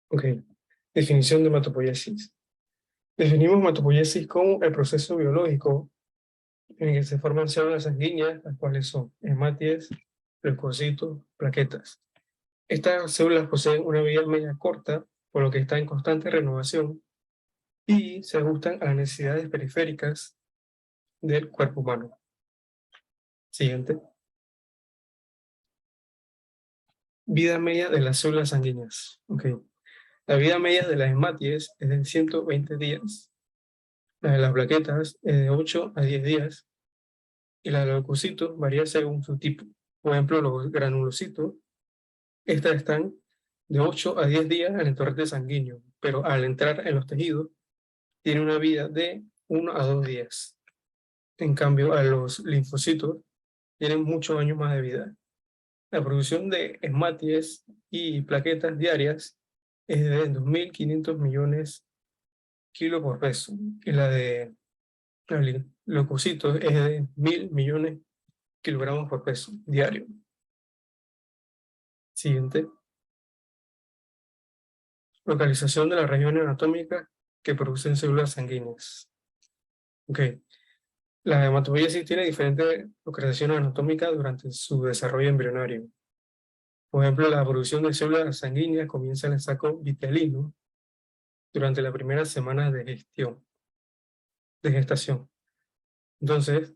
Ok. Definición de hematopoiesis. Definimos hematopoiesis como el proceso biológico en el que se forman células sanguíneas, las cuales son hematies, leucocitos, plaquetas. Estas células poseen una vida media corta, por lo que están en constante renovación y se ajustan a las necesidades periféricas del cuerpo humano. Siguiente. Vida media de las células sanguíneas. Okay. La vida media de las hematies es de 120 días. La de las plaquetas es de 8 a 10 días. Y la de los leucocitos varía según su tipo. Por ejemplo, los granulocitos, estas están de 8 a 10 días en el torrente sanguíneo, pero al entrar en los tejidos, tiene una vida de 1 a 2 días. En cambio, a los linfocitos tienen muchos años más de vida. La producción de hematies y plaquetas diarias es de 2.500 millones kilos por peso, y la de los leucocitos es de 1.000 millones kilogramos por peso diario. Siguiente. Localización de las regiones anatómicas que producen células sanguíneas. Ok. La hematopoiesis tiene diferentes localizaciones anatómicas durante su desarrollo embrionario. Por ejemplo, la producción de células sanguíneas comienza en el saco vitelino durante las primeras semanas de gestación. Entonces,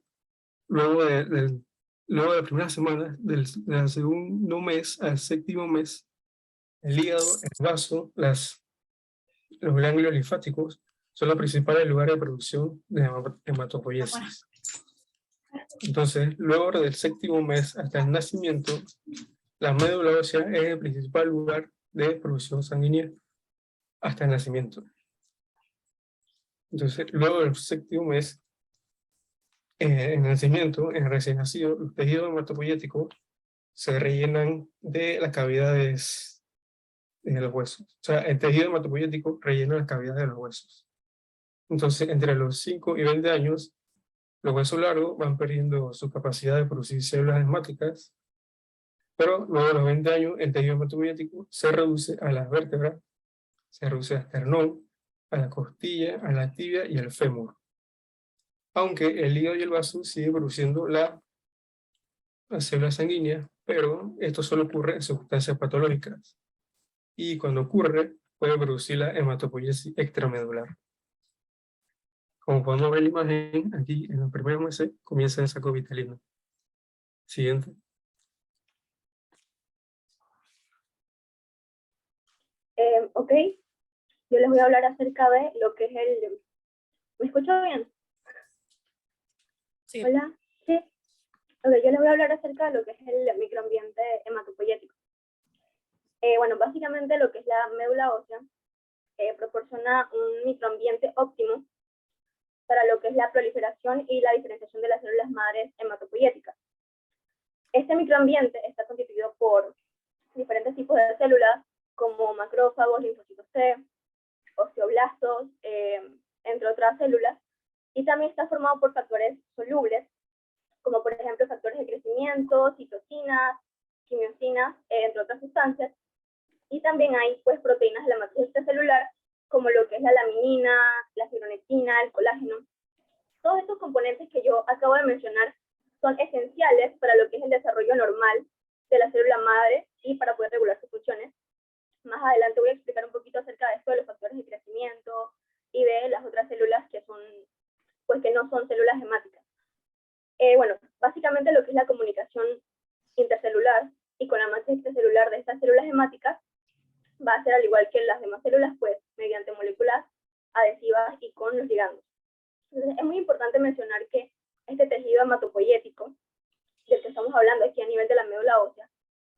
luego de las primeras semanas, del segundo mes al séptimo mes, el hígado, el vaso, los ganglios linfáticos son los principales lugares de producción de hematopoiesis. Entonces, luego del séptimo mes hasta el nacimiento, la médula ósea es el principal lugar de producción sanguínea hasta el nacimiento. Entonces, luego del séptimo mes, en el nacimiento, en el recién nacido, los tejidos hematopoyéticos se rellenan de las cavidades de los huesos. O sea, el tejido hematopoyético rellena las cavidades de los huesos. Entonces, entre los 5 y 20 años, los huesos largos van perdiendo su capacidad de producir células hemáticas, pero luego de los 20 años, el tejido hematopoyético se reduce a las vértebras, se reduce al esternón, a la costilla, a la tibia y al fémur. Aunque el hígado y el vaso siguen produciendo las células sanguíneas, pero esto solo ocurre en sustancias patológicas. Y cuando ocurre, puede producir la hematopoiesis extramedular. Como podemos ver en la imagen, aquí en los primeros meses comienza el saco vitelino. Siguiente. Ok, yo les voy a hablar acerca de lo que es el... ¿Me escucho bien? Sí. Hola, sí. Ok, yo les voy a hablar acerca de lo que es el microambiente hematopoyético. Bueno, básicamente lo que es la médula ósea proporciona un microambiente óptimo para lo que es la proliferación y la diferenciación de las células madres hematopoyéticas. Este microambiente está constituido por diferentes tipos de células, como macrófagos, linfocitos T, osteoblastos, entre otras células, y también está formado por factores solubles, como por ejemplo factores de crecimiento, citocinas, quimiosinas, entre otras sustancias, y también hay pues proteínas de la matriz extracelular, como lo que es la laminina, la fibronectina, el colágeno. Todos estos componentes que yo acabo de mencionar son esenciales para lo que es el desarrollo normal de la célula madre y para poder regular sus funciones. Más adelante voy a explicar un poquito acerca de esto de los factores de crecimiento y de las otras células que son, pues que no son células hemáticas. Bueno, básicamente lo que es la comunicación intercelular y con la matriz extracelular de estas células hemáticas va a ser al igual que las demás células, pues mediante moléculas adhesivas y con los ligandos. Entonces, es muy importante mencionar que este tejido hematopoyético, del que estamos hablando aquí a nivel de la médula ósea,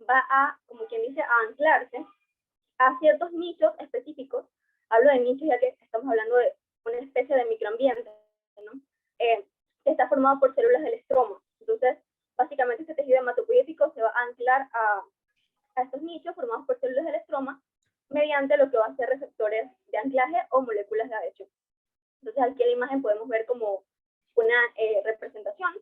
va a, como quien dice, a anclarse a ciertos nichos específicos. Hablo de nichos ya que estamos hablando de una especie de microambiente, ¿no? Que está formado por células del estroma. Entonces, básicamente este tejido hematopoyético se va a anclar a estos nichos formados por células del estroma mediante lo que va a ser receptores de anclaje o moléculas de adhesión. Entonces, aquí en la imagen podemos ver como una representación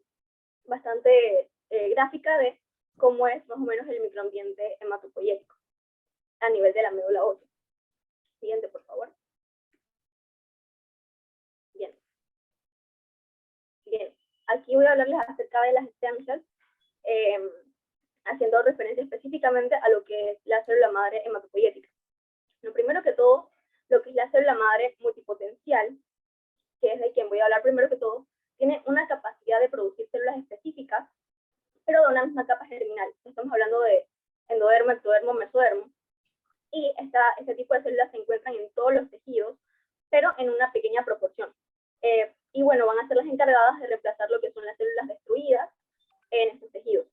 bastante gráfica de cómo es más o menos el microambiente hematopoyético a nivel de la médula ósea. Siguiente, por favor. Bien. Bien. Aquí voy a hablarles acerca de las stem cells, haciendo referencia específicamente a lo que es la célula madre hematopoyética. Lo primero que todo, lo que es la célula madre multipotencial, que es de quien voy a hablar primero que todo, tiene una capacidad de producir células específicas, pero de una misma capa germinal. Estamos hablando de endodermo, ectodermo, mesodermo. Y este tipo de células se encuentran en todos los tejidos, pero en una pequeña proporción. Y bueno, van a ser las encargadas de reemplazar lo que son las células destruidas en estos tejidos.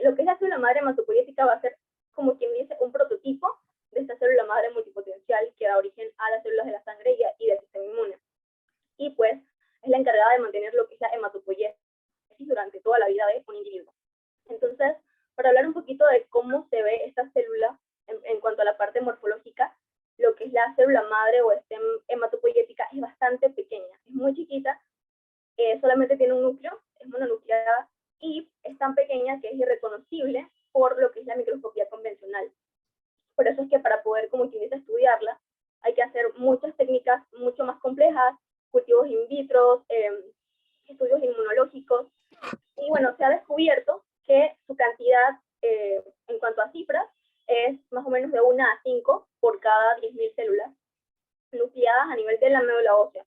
Lo que es la célula madre hematopoyética va a ser, como quien dice, un prototipo de esta célula madre multipotencial que da origen a las células de la sangre y del sistema inmune. Y pues es la encargada de mantener lo que es la hematopoiesis durante toda la vida de un individuo. Entonces, para hablar un poquito de cómo se ve esta célula en cuanto a la parte morfológica, lo que es la célula madre o stem hematopoyética es bastante pequeña, es muy chiquita, solamente tiene un núcleo, es mononucleada y es tan pequeña que es irreconocible por lo que es la microscopía convencional. Por eso es que para poder, como quien dice, estudiarla, hay que hacer muchas técnicas mucho más complejas, cultivos in vitro, estudios inmunológicos, y bueno, se ha descubierto que su cantidad en cuanto a cifras es más o menos de 1 a 5 por cada 10.000 células nucleadas a nivel de la médula ósea.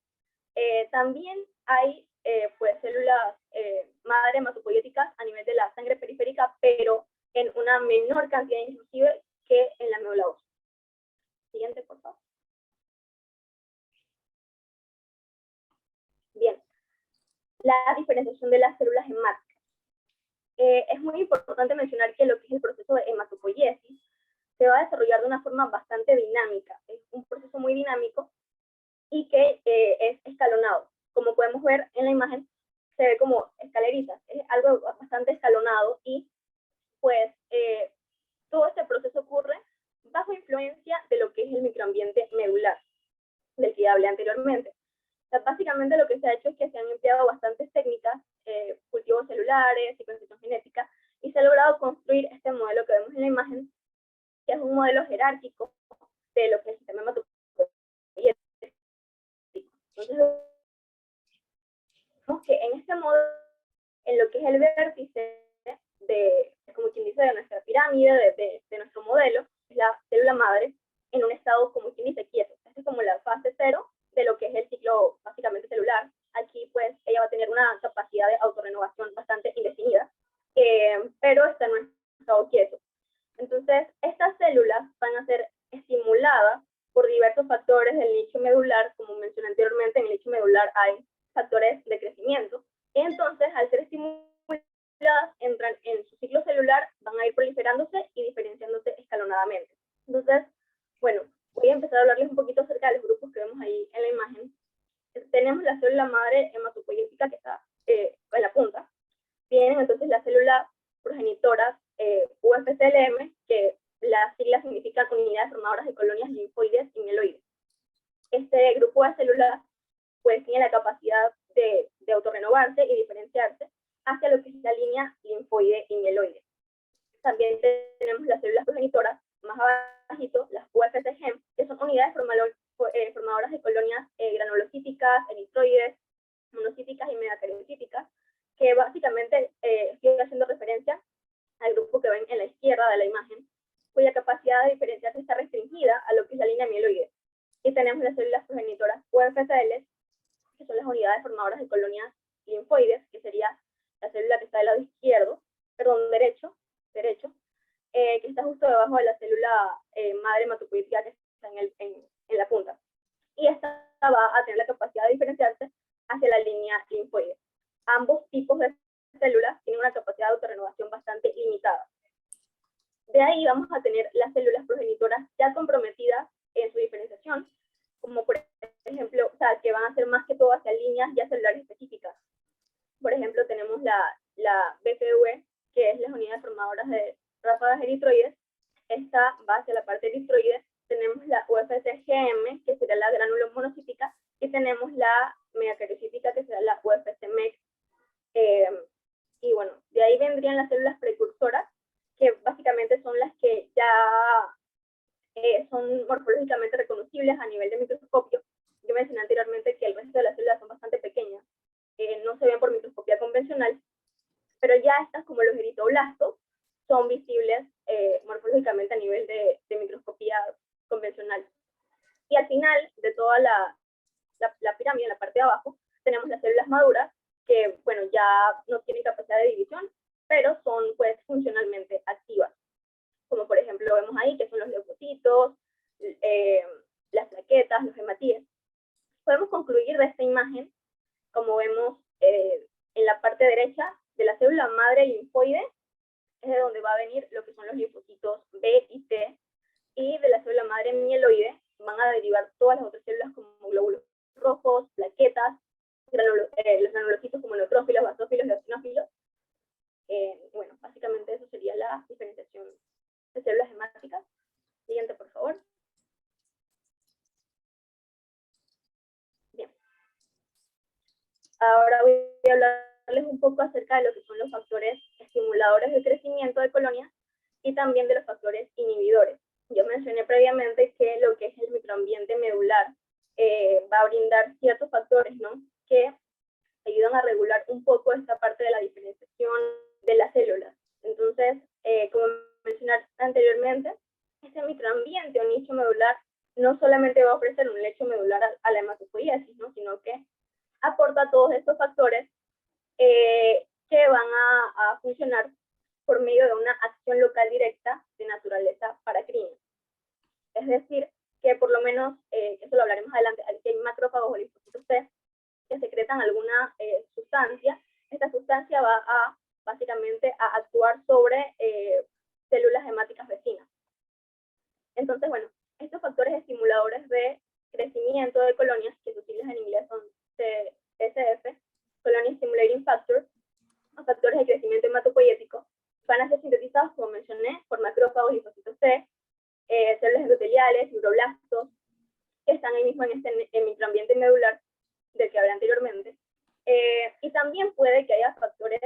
También hay pues células madre hematopoyéticas a nivel de la sangre periférica, pero en una menor cantidad inclusive que en la médula ósea. Siguiente, por favor. Bien, la diferenciación de las células hemáticas. Es muy importante mencionar que lo que es el proceso de hematopoiesis se va a desarrollar de una forma bastante dinámica. Es un proceso muy dinámico y que es escalonado. Como podemos ver en la imagen, se ve como escaleritas. Es algo bastante escalonado y pues todo este proceso ocurre bajo influencia de lo que es el microambiente medular, del que ya hablé anteriormente. O sea, básicamente lo que se ha hecho es que se han empleado bastantes técnicas, cultivos celulares, secuenciación genética, y se ha logrado construir este modelo que vemos en la imagen, que es un modelo jerárquico de lo que es el sistema hematopoyético. Entonces, vemos que en este modelo, en lo que es el vértice de, como quien dice, de nuestra pirámide, de nuestro modelo, es la célula madre en un estado, como quien dice, quieto. Esta es como la fase cero de lo que es el ciclo básicamente celular. Aquí pues ella va a tener una capacidad de autorrenovación bastante indefinida, pero está en un estado quieto. Entonces, estas células van a ser estimuladas por diversos factores del nicho medular. Como mencioné anteriormente, en el nicho medular hay factores de crecimiento. Entonces, al ser estimuladas, entran en su ciclo celular, van a ir proliferándose y diferenciándose escalonadamente. Entonces, bueno, voy a empezar a hablarles un poquito acerca de los grupos que vemos ahí en la imagen. Tenemos la célula madre hematopoyética que está en la punta. Tienen entonces la célula progenitora UFCLM, que las siglas significan unidades formadoras de colonias linfoides y mieloides. Este grupo de células pues tiene la capacidad de autorrenovarse y diferenciarse hacia lo que es la línea linfoide y mieloide. También tenemos las células progenitoras más abajito, las UFCGEM, que son unidades formadoras de colonias granulocíticas, eritroides, monocíticas y megacariocíticas, que básicamente estoy haciendo referencia al grupo que ven en la izquierda de la imagen, cuya capacidad de diferenciarse está restringida a lo que es la línea mieloide. Y tenemos las células progenitoras UFCL, que son las unidades formadoras de colonias linfoides, que sería la célula que está del lado izquierdo, perdón, derecho, que está justo debajo de la célula madre hematopoyética que está en la punta. Y esta va a tener la capacidad de diferenciarse hacia la línea linfoide. Ambos tipos de células tienen una capacidad de autorrenovación bastante limitada. De ahí vamos a tener las células progenitoras ya comprometidas en su diferenciación, como por ejemplo, o sea, que van a ser más que todo hacia líneas ya celulares específicas. Por ejemplo, tenemos la BFV, que es las unidades formadoras de ráfagas eritroides. Esta va hacia la parte eritroide. Tenemos la UFCGM, que será la gránulo monocítica, y tenemos la megacariocítica, que será la UFCMEC. Y bueno, de ahí vendrían las células precursoras, que básicamente son las que ya son morfológicamente reconocibles a nivel de microscopio. Yo mencioné anteriormente que el resto de las células son bastante pequeñas, no se ven por microscopía convencional, pero ya estas, como los eritroblastos, son visibles morfológicamente a nivel de microscopía convencional. Y al final de toda la pirámide, en la parte de abajo, tenemos las células maduras, que, bueno, ya no tienen capacidad de división, pero son, pues, funcionalmente activas. Como por ejemplo vemos ahí, que son los leucocitos, las plaquetas, los hematíes. Podemos concluir de esta imagen, como vemos en la parte derecha, de la célula madre linfoide, es de donde va a venir lo que son los linfocitos B y T, y de la célula madre mieloide van a derivar todas las otras células como glóbulos rojos, plaquetas, los granulocitos como neutrófilos, basófilos, eosinófilos. Bueno, básicamente eso sería la diferenciación de células hemáticas. Siguiente, por favor. Bien. Ahora voy a hablarles un poco acerca de lo que son los factores estimuladores del crecimiento de colonias y también de los factores inhibidores. Yo mencioné previamente que lo que es el microambiente medular va a brindar ciertos factores, ¿no?, que ayudan a regular un poco esta parte de la diferenciación de las células. Entonces, como mencioné anteriormente, este microambiente o nicho medular no solamente va a ofrecer un lecho medular a la hematopoiesis, ¿no?, sino que aporta todos estos factores que van a funcionar por medio de una acción local directa de naturaleza paracrina. Es decir, que por lo menos, eso lo hablaremos adelante, aquí hay macrófagos o linfocitos T que secretan alguna sustancia. Esta sustancia va a, básicamente, a actuar sobre células hemáticas vecinas. Entonces, bueno, estos factores estimuladores de crecimiento de colonias, que sus siglas en inglés son CSF, Colony Stimulating Factors, o factores de crecimiento hematopoiético, van a ser sintetizados, como mencioné, por macrófagos, linfocitos T, células endoteliales, fibroblastos, que están ahí mismo en este microambiente medular del que hablé anteriormente. Y también puede que haya factores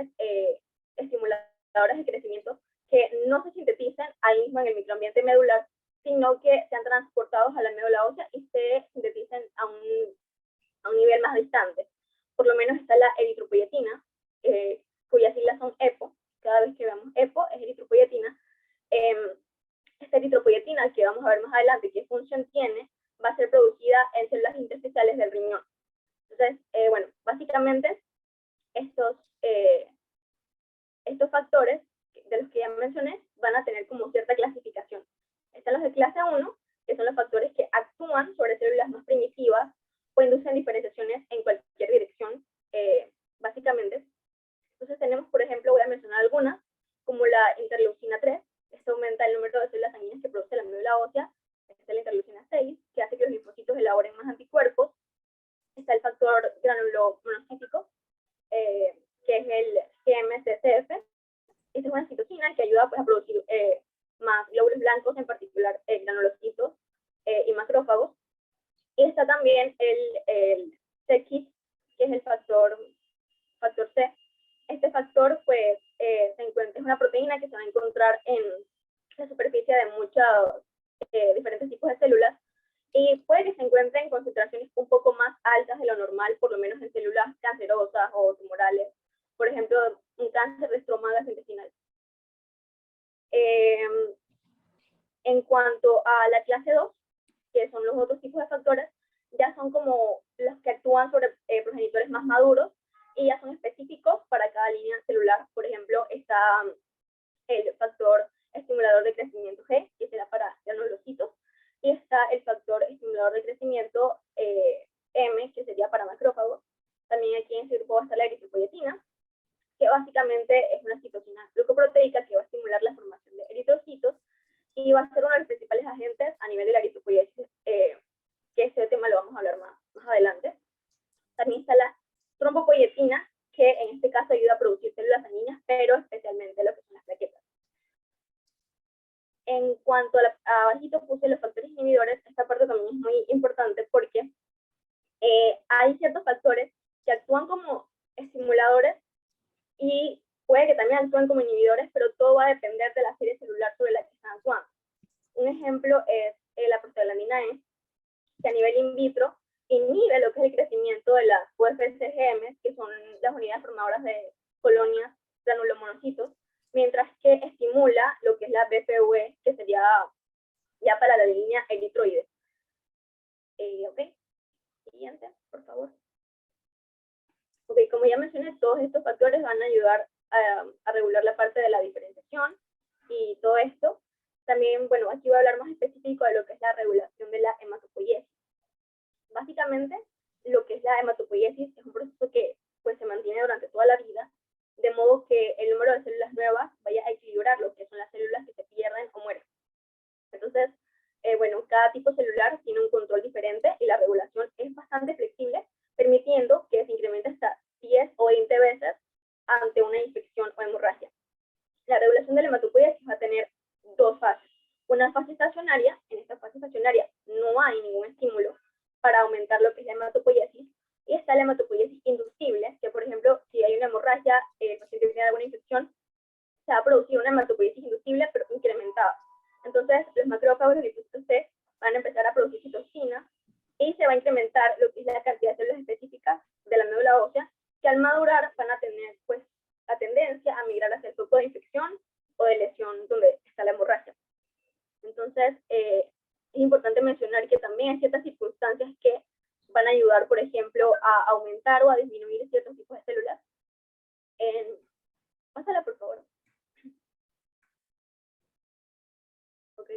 estimuladores de crecimiento que no se sintetizan ahí mismo en el microambiente medular, sino que sean transportados a la médula ósea y se sinteticen a un nivel más distante. Por lo menos está la eritropoyetina, cuyas siglas son EPO. Cada vez que veamos EPO es eritropoyetina. Esta eritropoyetina, que vamos a ver más adelante qué función tiene, va a ser producida en células intersticiales del riñón. Entonces, bueno, básicamente estos factores de los que ya mencioné van a tener como cierta clasificación. Están los de clase 1, que son los factores que actúan sobre células más primitivas o inducen diferenciaciones en cualquier dirección, básicamente. Entonces tenemos, por ejemplo, voy a mencionar algunas, como la interleucina 3, esto aumenta el número de células sanguíneas que produce la médula ósea. Está la interleucina 6, que hace que los linfocitos elaboren más anticuerpos. Está el factor granulomonocítico, que es el GM-CSF. Esta es una citocina que ayuda, pues, a producir más glóbulos blancos, en particular granulocitos y macrófagos. Y está también el c-KIT, que es el factor C. Este factor, pues, es una proteína que se va a encontrar en la superficie de muchos diferentes tipos de células, y puede que se encuentre en concentraciones un poco más altas de lo normal, por lo menos en células cancerosas o tumorales, por ejemplo, un cáncer de estroma gastrointestinal. En cuanto a la clase 2, que son los otros tipos de factores, ya son como los que actúan sobre progenitores más maduros y ya son específicos para cada línea celular. Por ejemplo, está el factor estimulador de crecimiento G, que será para granulocitos, y está el factor estimulador de crecimiento M, que sería para macrófagos. También aquí en este grupo va a estar la eritropoyetina, que básicamente es una citocina glucoproteica que va a estimular la formación de eritrocitos y va a ser uno de los principales agentes a nivel de la eritropoiesis, que este tema lo vamos a hablar más adelante. También está la trombopoyetina, que en este caso ayuda a producir células sanguíneas, pero especialmente lo que son las plaquetas. En cuanto abajito puse los factores inhibidores, esta parte también es muy importante porque hay ciertos factores que actúan como estimuladores y puede que también actúen como inhibidores, pero todo va a depender de la serie celular sobre la que están actuando. Un ejemplo es prostaglandina E, que a nivel in vitro inhibe lo que es el crecimiento de las UFSGM, que son las unidades formadoras de colonias granulomonocitos, mientras que estimula lo que es la BPV, que sería ya para la línea eritroide. Ok, siguiente, por favor. Ok, como ya mencioné, todos estos factores van a ayudar a regular la parte de la diferenciación y todo esto. También, bueno, aquí voy a hablar más específico de lo que es la regulación de la hematopoiesis. Básicamente, lo que es la hematopoiesis es un proceso que pues, se mantiene durante toda la vida, de modo que el número de células nuevas vaya a equilibrar lo que son las células que se pierden o mueren. Entonces, bueno, cada tipo celular tiene un control diferente y la regulación es bastante flexible, permitiendo que se incremente hasta 10 o 20 veces ante una infección o hemorragia. La regulación de la hematopoiesis va a tener dos fases. Una fase estacionaria, en esta fase estacionaria no hay ningún estímulo para aumentar lo que es la hematopoiesis, y está la hematopoiesis inducible, que por ejemplo, si hay una hemorragia, el paciente tiene alguna infección, se va a producir una hematopoiesis inducible, pero incrementada. Entonces, los macrófagos del linfocitos T van a empezar a producir citocina y se va a incrementar lo que es la cantidad de células específicas de la médula ósea, que al madurar van a tener pues la tendencia a migrar hacia el foco de infección o de lesión donde está la hemorragia. Entonces, es importante mencionar que también hay ciertas circunstancias que van a ayudar, por ejemplo, a aumentar o a disminuir ciertos tipos de células. Pásala, por favor. Ok.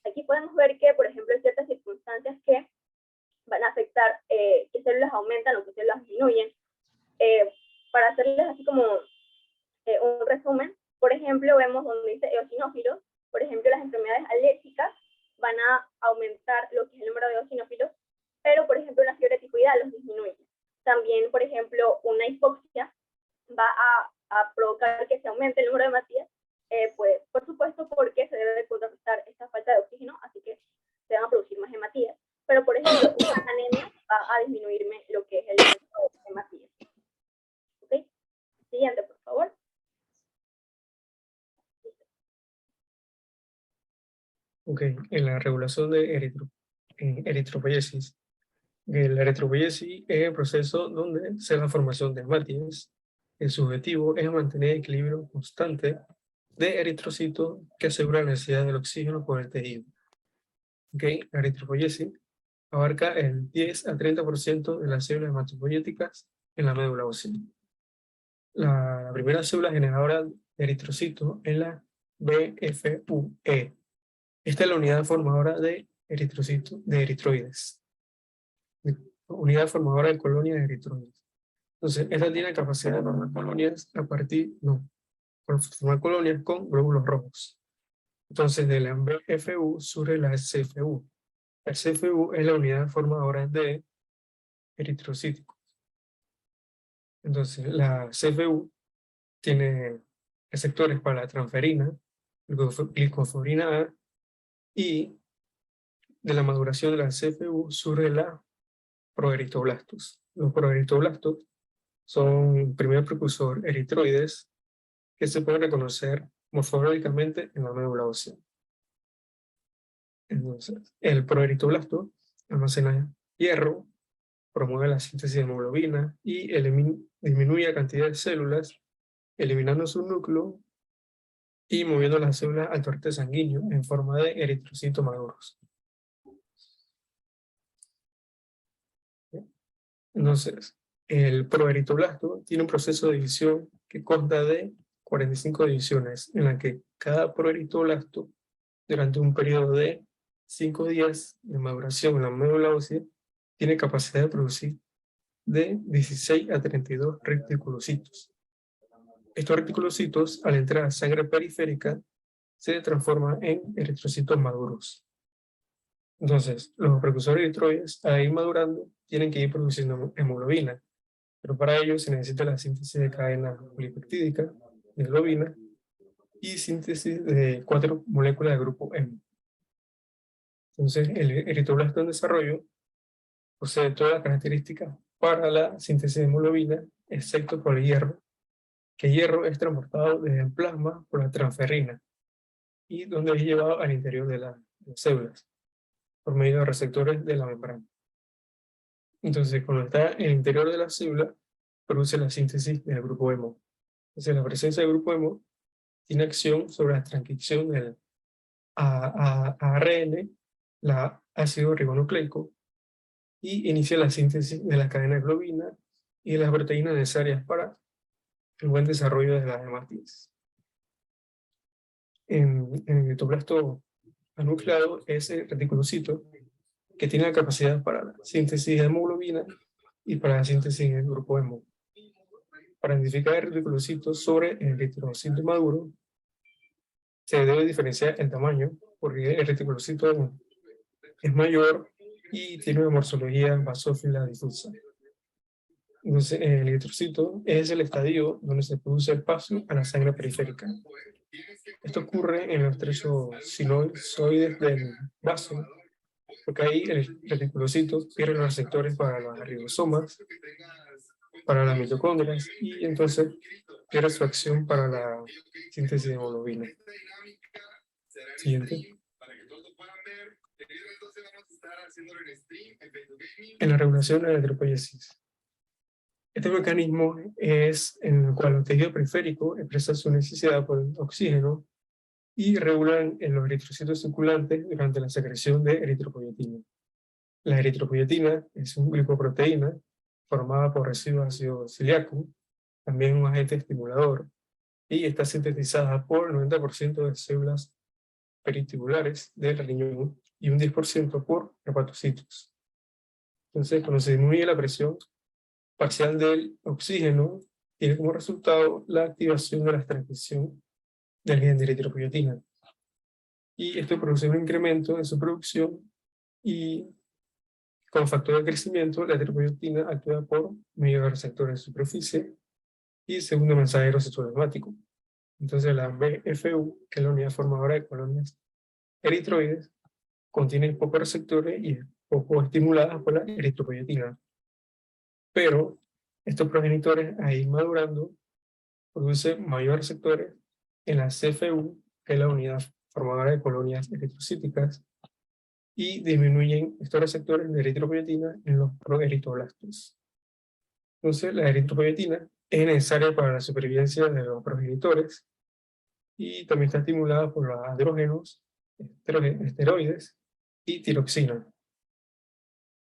Aquí podemos ver que, por ejemplo, hay ciertas circunstancias que van a afectar qué células aumentan o qué células disminuyen. Para hacerles así como un resumen, por ejemplo, vemos donde dice eosinófilos, por ejemplo, las enfermedades alérgicas van a aumentar lo que es el número de eosinófilos, pero, por ejemplo, una fiebre tifoidea los disminuye. También, por ejemplo, una hipoxia va a provocar que se aumente el número de hematías, pues, por supuesto, porque se debe contrarrestar esta falta de oxígeno, así que se van a producir más hematías. Pero, por ejemplo, una anemia va a disminuirme lo que es el número de hematías. ¿Ok? Siguiente, por favor. Ok, en la regulación de eritropoiesis. La eritropoiesis es el proceso donde se da la formación de hematías. Su objetivo es mantener el equilibrio constante de eritrocitos que asegura la necesidad del oxígeno por el tejido. Okay. La eritropoiesis abarca el 10 a 30% de las células hematopoyéticas en la médula ósea. La primera célula generadora de eritrocitos es la BFUE. Esta es la unidad formadora de eritrocitos, de eritroides. Unidad formadora de colonias de eritroides. Entonces, esta tiene capacidad de formar colonias formar colonias con glóbulos rojos. Entonces, de la BFU surge la CFU. La CFU es la unidad formadora de eritrocíticos. Entonces, la CFU tiene receptores para la transferina, glicoforina A, y de la maduración de la CFU surge la proeritoblastos. Los proeritoblastos son el primer precursor eritroides que se pueden reconocer morfológicamente en la médula ósea. Entonces, el proeritoblasto almacena hierro, promueve la síntesis de hemoglobina y disminuye la cantidad de células, eliminando su núcleo y moviendo las células al torrente sanguíneo en forma de eritrocitos maduros. Entonces, el proeritoblasto tiene un proceso de división que consta de 45 divisiones, en la que cada proeritoblasto, durante un periodo de 5 días de maduración en la médula ósea, tiene capacidad de producir de 16 a 32 reticulocitos. Estos reticulocitos, al entrar a sangre periférica, se transforman en eritrocitos maduros. Entonces, los precursores eritroides, al ir madurando, tienen que ir produciendo hemoglobina, pero para ello se necesita la síntesis de cadena polipeptídica de globina y síntesis de 4 moléculas de grupo M. Entonces, el eritroblasto en desarrollo posee todas las características para la síntesis de hemoglobina, excepto por el hierro, que el hierro es transportado desde el plasma por la transferrina y donde es llevado al interior de las células por medio de receptores de la membrana. Entonces, cuando está en el interior de la célula, produce la síntesis del grupo hemo. Entonces, la presencia del grupo hemo tiene acción sobre la transcripción del ARN, la ácido ribonucleico, y inicia la síntesis de la cadena de globina y de las proteínas necesarias para el buen desarrollo de las hematías. En el glioplasto anucleado es el reticulocito que tiene la capacidad para la síntesis de hemoglobina y para la síntesis del grupo hemo. Para identificar el reticulocito sobre el eritrocito maduro, se debe diferenciar el tamaño, porque el reticulocito es mayor y tiene una morfología basófila difusa. Entonces, el eritrocito es el estadio donde se produce el paso a la sangre periférica. Esto ocurre en los trechos sinusoides del vaso, porque ahí el reticulocito pierde los receptores para los ribosomas, para las mitocondrias, y entonces pierde su acción para la síntesis de hemoglobina. Siguiente. En la regulación de la eritropoiesis. Este mecanismo es en el cual el tejido periférico expresa su necesidad por el oxígeno y regulan en los eritrocitos circulantes durante la secreción de eritropoietina. La eritropoietina es una glicoproteína formada por residuos de ácido ciliaco, también un agente estimulador, y está sintetizada por el 90% de células peritubulares del riñón y un 10% por hepatocitos. Entonces, cuando se disminuye la presión parcial del oxígeno, tiene como resultado la activación de la transcripción del gen de eritropoietina. Y esto produce un incremento en su producción y como factor de crecimiento, la eritropoietina actúa por medio de receptores de superficie y segundo mensajero citoplasmático. Entonces la BFU, que es la unidad formadora de colonias eritroides, contiene pocos receptores y es poco estimulada por la eritropoietina. Pero estos progenitores, ahí madurando, producen mayores receptores en la CFU, que es la unidad formadora de colonias eritrocíticas, y disminuyen estos receptores de eritropoietina en los proeritoblastos. Entonces, la eritropoietina es necesaria para la supervivencia de los progenitores y también está estimulada por los andrógenos, esteroides y tiroxina.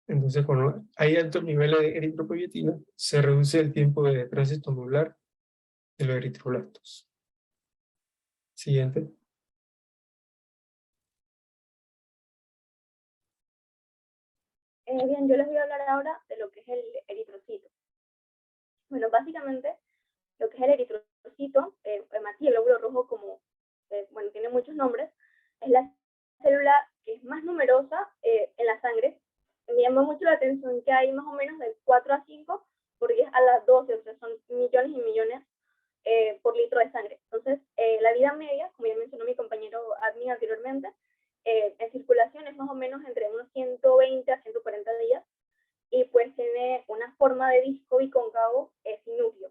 Entonces, cuando hay altos niveles de eritropoietina, se reduce el tiempo de tránsito nuclear de los eritroblastos. Siguiente. Bien, yo les voy a hablar ahora de lo que es el eritrocito. Bueno, básicamente, lo que es el eritrocito, hematía, el glóbulo rojo, como, bueno, tiene muchos nombres, es la célula que es más numerosa en la sangre. Me llama mucho la atención que hay más o menos de 4 a 5 por 10 a la 12, o sea, son millones y millones por litro de sangre. Entonces, la vida media, como ya mencionó mi compañero Admin anteriormente, en circulación es más o menos entre unos 120 a 140 días y pues tiene una forma de disco bicóncavo sin núcleo.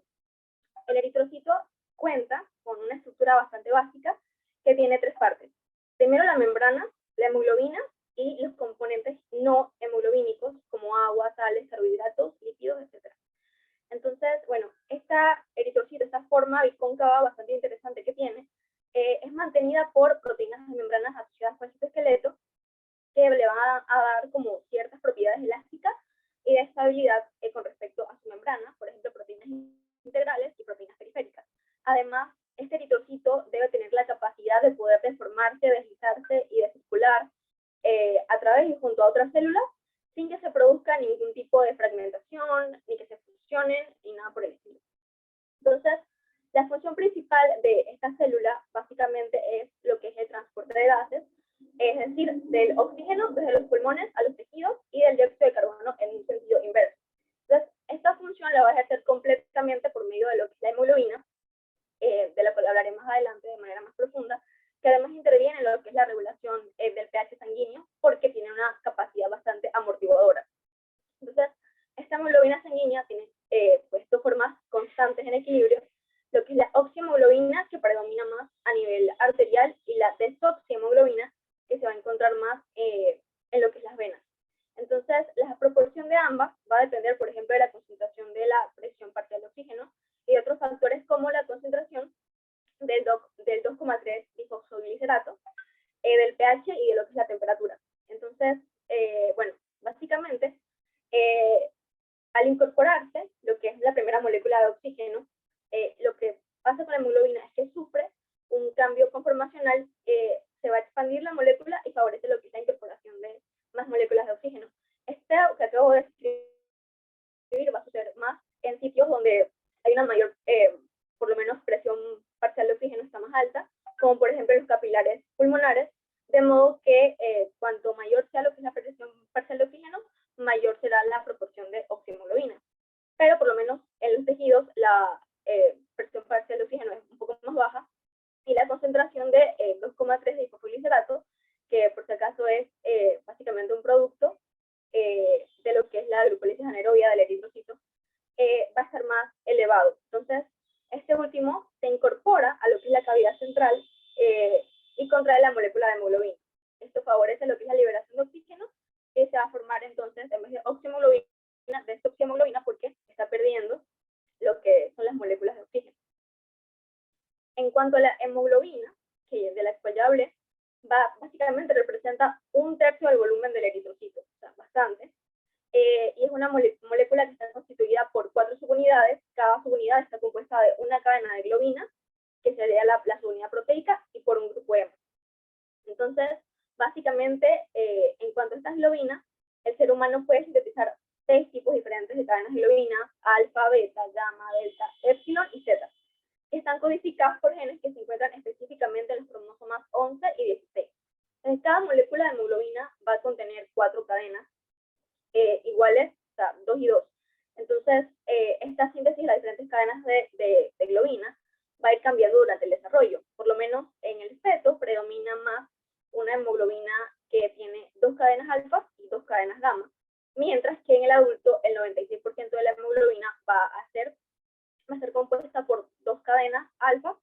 El eritrocito cuenta con una estructura bastante básica que tiene 3 partes. Primero la membrana, la hemoglobina y los componentes no hemoglobínicos como agua, sales, carbohidratos, lípidos, etc. Entonces, bueno, esta eritrocito, esta forma bicóncava bastante interesante que tiene, es mantenida por proteínas de membranas asociadas con el citoesqueleto que le van a dar como ciertas propiedades elásticas y de estabilidad con respecto a su membrana, por ejemplo, proteínas integrales y proteínas periféricas. Además, este eritrocito debe tener la capacidad de poder deformarse, deslizarse y de circular a través y junto a otras células sin que se produzca ningún tipo de fragmentación, ni que se fusionen, ni nada por el estilo. Entonces, la función principal de esta célula básicamente es lo que es el transporte de gases, es decir, del oxígeno desde los pulmones a los tejidos y del dióxido de carbono en un sentido inverso. Entonces, esta función la va a ejercer completamente por medio de lo que es la hemoglobina, de la cual hablaré más adelante de manera más profunda, que además interviene en lo que es la regulación del pH sanguíneo, porque tiene una capacidad bastante amortiguadora. Entonces, esta hemoglobina sanguínea tiene pues 2 formas constantes en equilibrio, lo que es la oxihemoglobina, que predomina más a nivel arterial, y la desoxihemoglobina, que se va a encontrar más del 2,3 difosfoglicerato, del pH y de lo que es la temperatura. Entonces, bueno, básicamente, al incorporarse lo que es la primera molécula de oxígeno, lo que pasa con la hemoglobina es que sufre un cambio conformacional, se va a expandir la molécula y favorece lo que es la incorporación de más moléculas de oxígeno. Este que acabo de escribir va a suceder más en sitios donde hay una mayor, por lo menos presión parcial de oxígeno está más alta, como por ejemplo en los capilares pulmonares, de modo que cuanto mayor sea lo que es la presión parcial de oxígeno, mayor será la proporción de oximoglobina. Pero por lo menos en los tejidos la presión parcial de oxígeno es un poco más baja y la concentración de 2,3 de hipofosfoglicerato, que por si acaso es básicamente un producto de lo que es la glucólisis anaerobia del eritrocito, va a ser más elevado. Entonces, este último se incorpora a lo que es la cavidad central y contrae la molécula de hemoglobina. Esto favorece lo que es la liberación de oxígeno, que se va a formar entonces, en vez de oximoglobina, desoximoglobina, porque está perdiendo lo que son las moléculas de oxígeno. En cuanto a la hemoglobina, que de la cual ya hablé, básicamente representa 1/3 del volumen del eritrocito, o sea, bastante. Y es una molécula que está constituida por 4 subunidades. Cada subunidad está compuesta de una cadena de globina, que sería la subunidad proteica, y por un grupo hemo. Entonces, básicamente, en cuanto a estas globinas, el ser humano puede sintetizar 6 tipos diferentes de cadenas de globina: alfa, beta, gamma, delta, epsilon y zeta, que están codificadas por genes que se encuentran específicamente en los cromosomas 11 y 16. Entonces, cada molécula de hemoglobina va a contener 4 cadenas iguales, o sea, 2 y 2. Entonces, esta síntesis de las diferentes cadenas de globina va a ir cambiando durante el desarrollo. Por lo menos en el feto predomina más una hemoglobina que tiene 2 cadenas alfa y 2 cadenas gamma, mientras que en el adulto el 96% de la hemoglobina va a ser compuesta por 2 cadenas alfa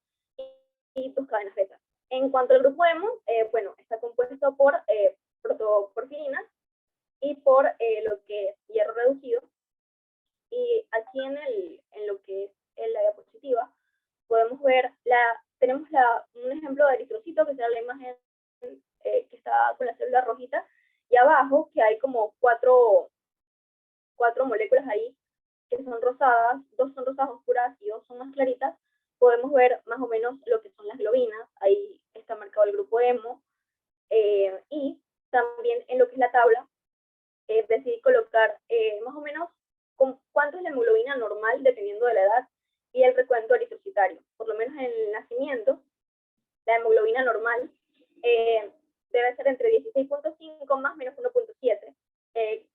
y 2 cadenas beta. En cuanto al grupo hemo, bueno, está compuesto por protoporfirinas y por lo que es hierro reducido. Y aquí en lo que es en la diapositiva podemos ver, tenemos un ejemplo de eritrocito, que será la imagen que está con la célula rojita, y abajo que hay como cuatro moléculas ahí que son rosadas, 2 son rosadas oscuras y 2 son más claritas. Podemos ver más o menos lo que son las globinas, ahí está marcado el grupo hemo, y también en lo que es la tabla, decidí colocar más o menos cuánto es la hemoglobina normal dependiendo de la edad y el recuento eritrocitario. Por lo menos en el nacimiento, la hemoglobina normal debe ser entre 16.5 más menos 1.7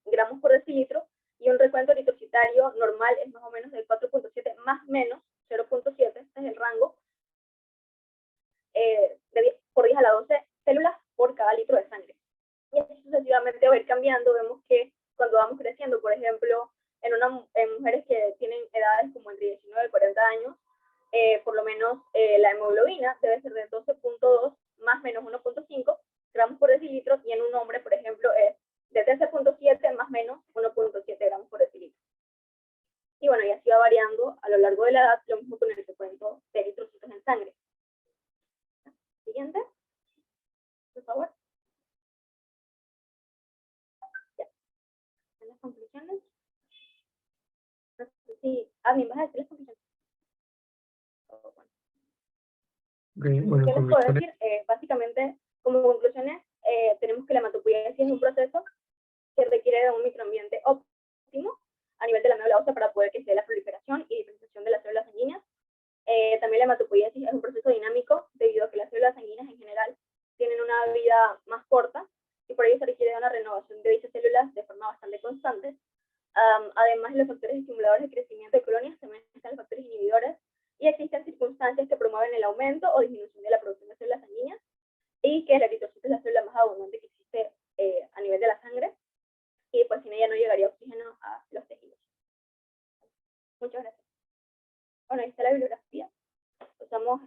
gramos por decilitro, y un recuento eritrocitario normal es más o menos de 4.7 más menos 0.7, este es el rango, por 10 a la 12 células por cada litro de sangre. Y así sucesivamente va a ir cambiando. Vemos que cuando vamos creciendo, por ejemplo, en mujeres que tienen edades como entre 19 y 40 años, por lo menos la hemoglobina debe ser de 12.2 más menos 1.5 gramos por decilitro, y en un hombre, por ejemplo, es de 13.7 más menos 1.7 gramos por decilitro. Y bueno, y así va variando a lo largo de la edad, lo mismo con el recuento de eritrocitos en sangre. Siguiente, por favor. Ya. En las conclusiones. No sé si, ¿me vas a decir las conclusiones? Bueno, ¿Qué les puedo decir? Básicamente, como conclusiones, tenemos que la hematopoiesis es un proceso que requiere de un microambiente óptimo a nivel de la médula ósea para poder que se dé la proliferación y diferenciación de las células sanguíneas. También la hematopoiesis es un proceso dinámico debido a que las células sanguíneas en general tienen una vida más corta y por ello se requiere de una renovación de dichas células de forma bastante constante. Además, los factores estimuladores de crecimiento de colonias también están los factores inhibidores, y existen circunstancias que promueven el aumento o disminución de la producción de células sanguíneas, y que el eritrocito es la célula más abundante que existe a nivel de la sangre, y pues sin ella no llegaría oxígeno a los tejidos. Muchas gracias. Bueno, ahí está la bibliografía. Usamos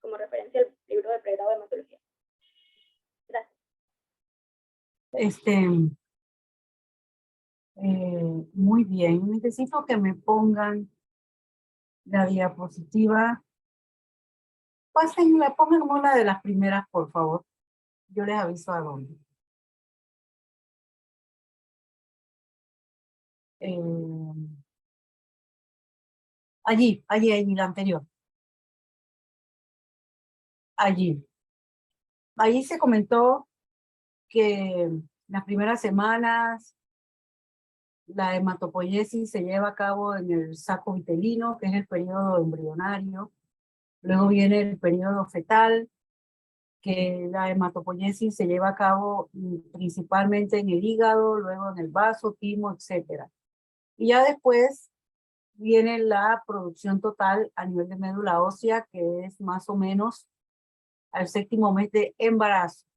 como referencia el libro de pregrado de hematología. Gracias. Muy bien. Necesito que me pongan la diapositiva Pásenla, pongan una de las primeras, por favor. Yo les aviso a dónde. Allí, la anterior. Allí. Allí se comentó que las primeras semanas la hematopoiesis se lleva a cabo en el saco vitelino, que es el periodo embrionario. Luego viene el periodo fetal, que la hematopoiesis se lleva a cabo principalmente en el hígado, luego en el vaso, timo, etc. Y ya después viene la producción total a nivel de médula ósea, que es más o menos al 7º mes de embarazo.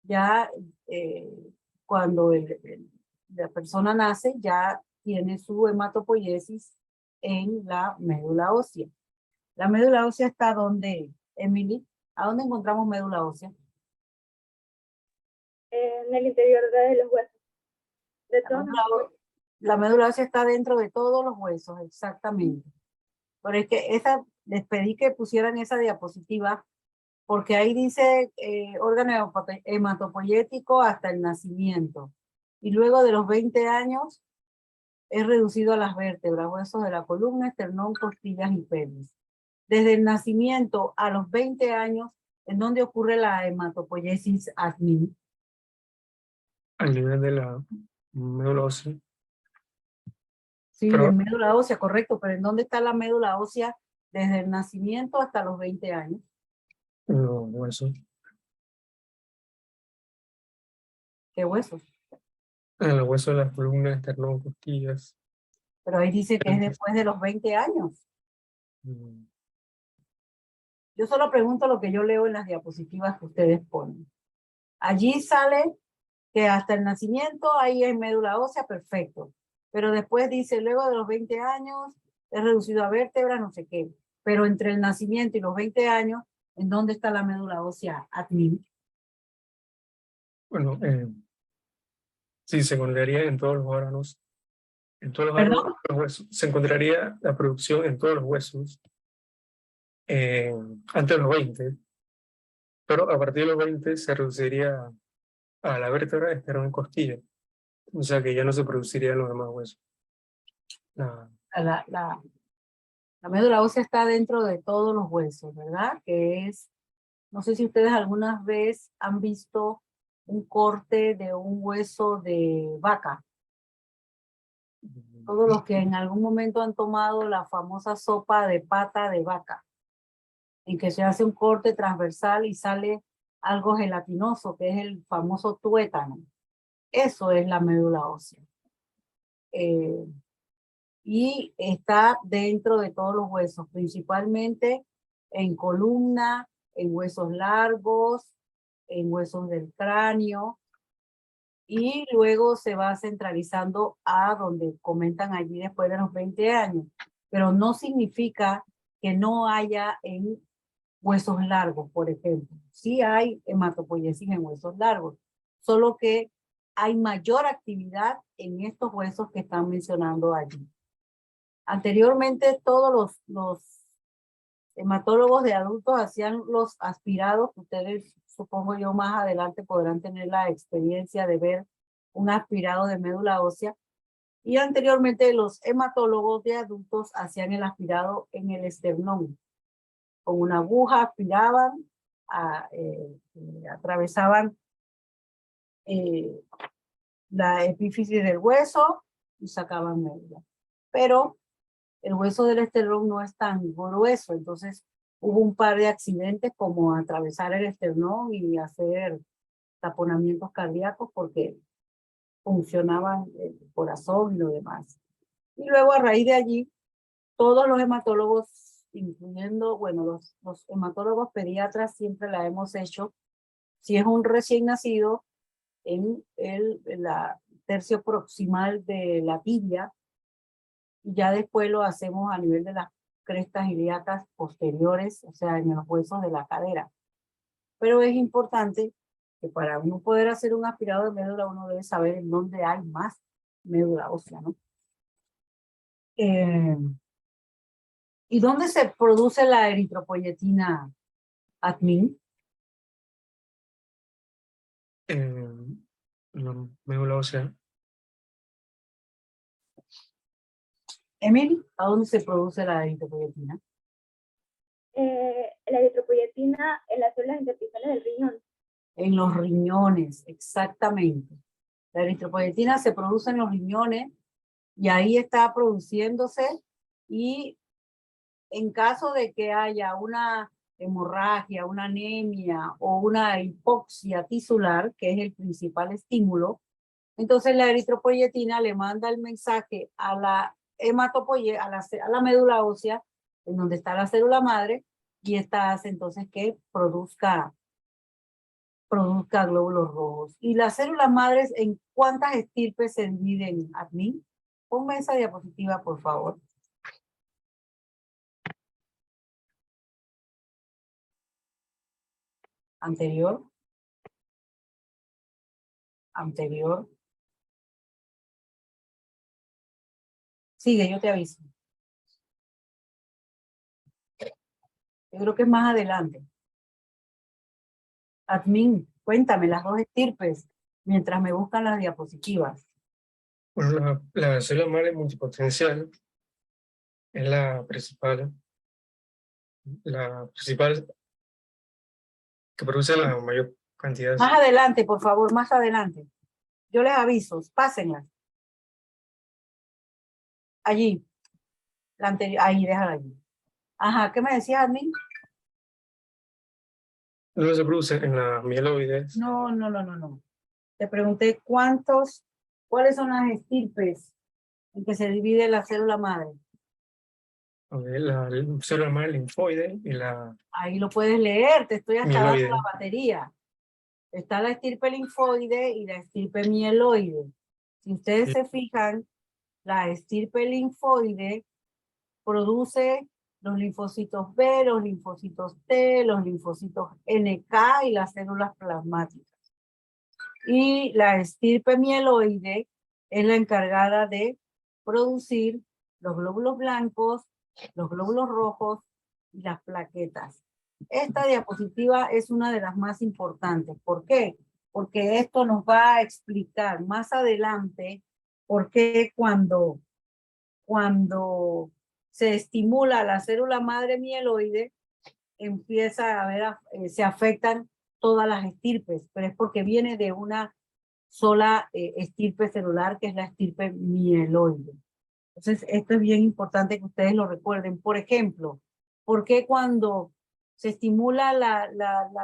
Ya cuando la persona nace, ya tiene su hematopoiesis en la médula ósea. La médula ósea está donde, Emily, ¿a dónde encontramos médula ósea? En el interior de los huesos. De todos La médula ósea está dentro de todos los huesos, exactamente. Pero es que les pedí que pusieran esa diapositiva, porque ahí dice órgano hematopoyético hasta el nacimiento. Y luego de los 20 años es reducido a las vértebras, huesos de la columna, esternón, costillas y pelvis. Desde el nacimiento a los 20 años, ¿en dónde ocurre la hematopoiesis admin? Al nivel de la médula ósea. Sí, Pero, en médula ósea, correcto, pero ¿en dónde está la médula ósea desde el nacimiento hasta los 20 años? los huesos. ¿Qué huesos? En los huesos de la columna, esternón, costillas. Pero ahí dice que es después de los 20 años. Mm, Yo solo pregunto lo que yo leo en las diapositivas que ustedes ponen. Allí sale que hasta el nacimiento ahí es médula ósea, perfecto. Pero después dice, luego de los 20 años es reducido a vértebra, no sé qué. Pero entre el nacimiento y los 20 años, ¿en dónde está la médula ósea admin? Bueno, sí, se encontraría en todos los órganos. En todos los órganos, ¿Perdón? los huesos. Se encontraría la producción en todos los huesos antes de los 20, pero a partir de los 20 se reduciría a la vértebra, esternón y costilla. O sea que ya no se produciría en los demás huesos. La, La, la, la médula ósea está dentro de todos los huesos, ¿verdad? Que es, no sé si ustedes alguna vez han visto un corte de un hueso de vaca. Todos los que en algún momento han tomado la famosa sopa de pata de vaca, en que se hace un corte transversal y sale algo gelatinoso, que es el famoso tuétano. Eso es la médula ósea. Y está dentro de todos los huesos, principalmente en columna, en huesos largos, en huesos del cráneo, y luego se va centralizando a donde comentan allí después de los 20 años. Pero no significa que no haya en huesos largos, por ejemplo. Sí hay hematopoiesis en huesos largos, solo que hay mayor actividad en estos huesos que están mencionando allí. Anteriormente todos los hematólogos de adultos hacían los aspirados, ustedes supongo yo más adelante podrán tener la experiencia de ver un aspirado de médula ósea, y anteriormente los hematólogos de adultos hacían el aspirado en el esternón. Con una aguja aspiraban, atravesaban la epífisis del hueso y sacaban médula. Pero el hueso del esternón no es tan grueso, entonces hubo un par de accidentes como atravesar el esternón y hacer taponamientos cardíacos porque funcionaban el corazón y lo demás. Y luego a raíz de allí, todos los hematólogos, incluyendo, bueno, los hematólogos pediatras siempre la hemos hecho, si es un recién nacido, en la tercio proximal de la tibia, y ya después lo hacemos a nivel de las crestas ilíacas posteriores, o sea, en los huesos de la cadera. Pero es importante que para uno poder hacer un aspirado de médula, uno debe saber en dónde hay más médula ósea, ¿no? ¿Y dónde se produce la eritropoyetina, admin? La médula ósea. Emily, ¿a dónde se produce la eritropoyetina? La eritropoyetina en las células intersticiales del riñón. En los riñones, exactamente. La eritropoyetina se produce en los riñones y ahí está produciéndose, y en caso de que haya una hemorragia, una anemia o una hipoxia tisular, que es el principal estímulo, entonces la eritropoyetina le manda el mensaje a la a la médula ósea, en donde está la célula madre, y esta hace entonces que produzca glóbulos rojos. ¿Y las células madres en cuántas estirpes se dividen, admin? Ponme esa diapositiva, por favor. Anterior. Anterior. Sigue, yo te aviso. Yo creo que es más adelante. Admin, cuéntame las dos estirpes mientras me buscan las diapositivas. Bueno, la célula madre multipotencial es la principal que produce la mayor cantidad. Más adelante, por favor, más adelante. Yo les aviso, pásenlas. Allí. La anterior, ahí, déjala allí. Ajá, ¿qué me decías, admin? No se produce en la mieloides. No. Te pregunté cuáles son las estirpes en que se divide la célula madre. La célula madre linfoide y la Ahí lo puedes leer, te estoy hasta dando mieloide. la batería. Está la estirpe linfoide y la estirpe mieloide. Si ustedes se fijan, la estirpe linfoide produce los linfocitos B, los linfocitos T, los linfocitos NK y las células plasmáticas. Y la estirpe mieloide es la encargada de producir los glóbulos blancos, los glóbulos rojos y las plaquetas. Esta diapositiva es una de las más importantes. ¿Por qué? Porque esto nos va a explicar más adelante por qué cuando se estimula la célula madre mieloide, empieza a haber, se afectan todas las estirpes, pero es porque viene de una sola estirpe celular, que es la estirpe mieloide. Entonces, esto es bien importante que ustedes lo recuerden. Por ejemplo, ¿por qué cuando se estimula la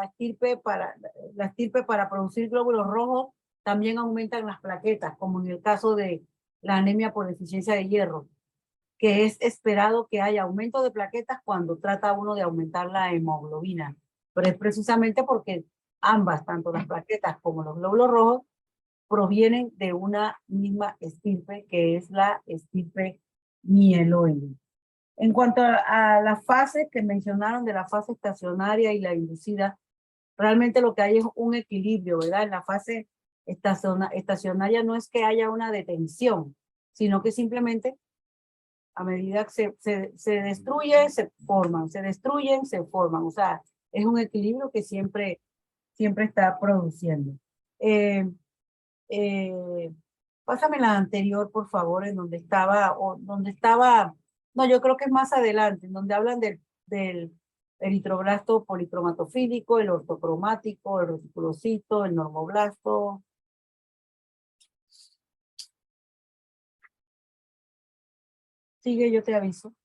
estirpe para producir glóbulos rojos, también aumentan las plaquetas, como en el caso de la anemia por deficiencia de hierro? Que es esperado que haya aumento de plaquetas cuando trata uno de aumentar la hemoglobina. Pero es precisamente porque ambas, tanto las plaquetas como los glóbulos rojos, provienen de una misma estirpe, que es la estirpe mieloide. En cuanto a las fases que mencionaron, de la fase estacionaria y la inducida, realmente lo que hay es un equilibrio, ¿verdad? En la fase estacionaria no es que haya una detención, sino que simplemente a medida que se destruye, se forman, se destruyen, se forman. O sea, es un equilibrio que siempre está produciendo. Pásame la anterior, por favor, en donde estaba, no, yo creo que es más adelante, en donde hablan del eritroblasto policromatofílico, el ortocromático, el reticulocito, el normoblasto. Sigue, yo te aviso.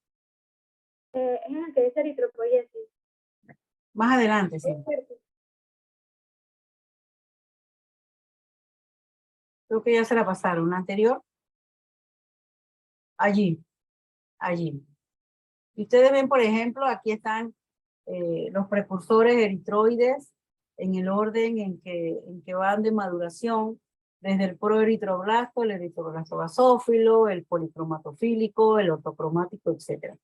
Es en el que dice eritropoyesis. Más adelante, sí. Creo que ya se la pasaron. La anterior. Allí. Y ustedes ven, por ejemplo, aquí están los precursores eritroides en el orden en que van de maduración, desde el proeritroblasto, el eritroblasto basófilo, el policromatofílico, el ortocromático, etc.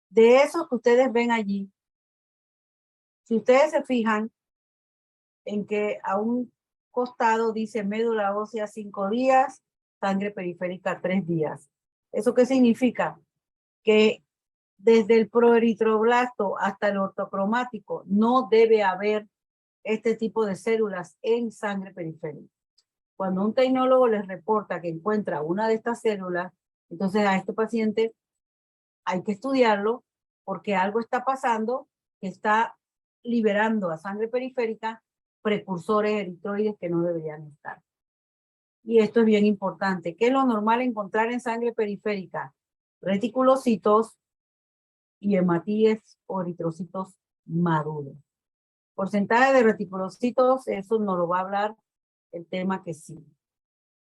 De esos que ustedes ven allí, si ustedes se fijan en que a un costado dice médula ósea 5 días, sangre periférica 3 días. ¿Eso qué significa? Que desde el proeritroblasto hasta el ortocromático, no debe haber este tipo de células en sangre periférica. Cuando un tecnólogo les reporta que encuentra una de estas células, entonces a este paciente hay que estudiarlo porque algo está pasando que está liberando a sangre periférica precursores eritroides que no deberían estar. Y esto es bien importante. ¿Qué es lo normal encontrar en sangre periférica? Reticulocitos y hematíes o eritrocitos maduros. Porcentaje de reticulocitos, eso nos lo va a hablar el tema que sigue.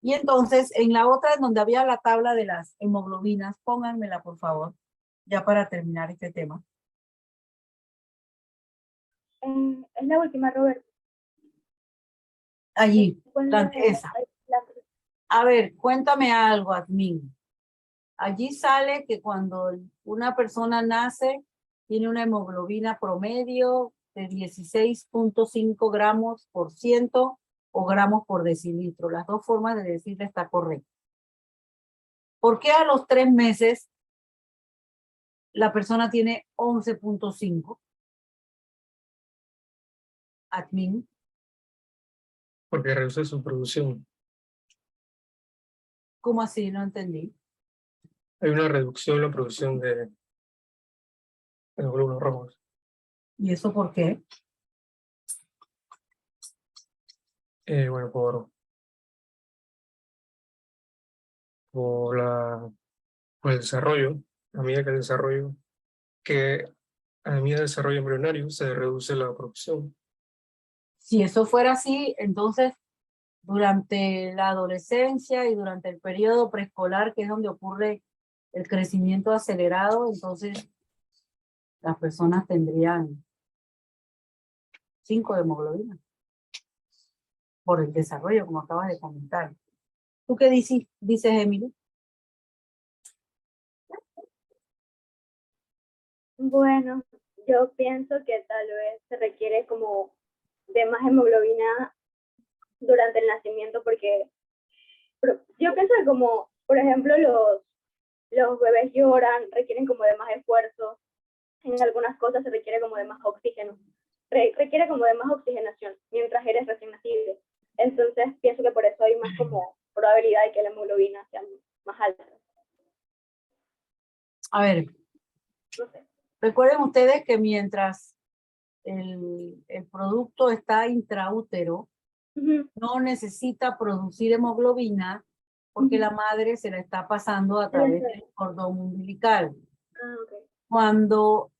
Y entonces, en la otra, en donde había la tabla de las hemoglobinas, pónganmela, por favor, ya para terminar este tema. Es la última, Robert. Allí, ¿Cuál es esa. A ver, cuéntame algo, admin. Allí sale que cuando una persona nace, tiene una hemoglobina promedio de 16.5 gramos por ciento o gramos por decilitro. Las dos formas de decirle está correcto. ¿Por qué a los 3 meses la persona tiene 11.5? Admin. Porque reduce su producción. ¿Cómo así? No entendí. Hay una reducción en la producción de los glóbulos rojos. ¿Y eso por qué? Bueno, por el desarrollo, a medida que a medida del desarrollo embrionario se reduce la producción. Si eso fuera así, entonces durante la adolescencia y durante el periodo preescolar, que es donde ocurre el crecimiento acelerado, entonces las personas tendrían 5 de hemoglobina por el desarrollo, como acabas de comentar. ¿Tú qué dices, Emily? Bueno, yo pienso que tal vez se requiere como de más hemoglobina durante el nacimiento porque yo pienso que como, por ejemplo, los bebés lloran, requieren como de más esfuerzo, en algunas cosas se requiere como de más oxígeno, requiere como de más oxigenación mientras eres recién nacido. Entonces pienso que por eso hay más como probabilidad de que la hemoglobina sea más alta. A ver, No sé. recuerden ustedes que mientras el producto está intraútero, no necesita producir hemoglobina porque la madre se la está pasando a través del cordón umbilical. Okay. Cuando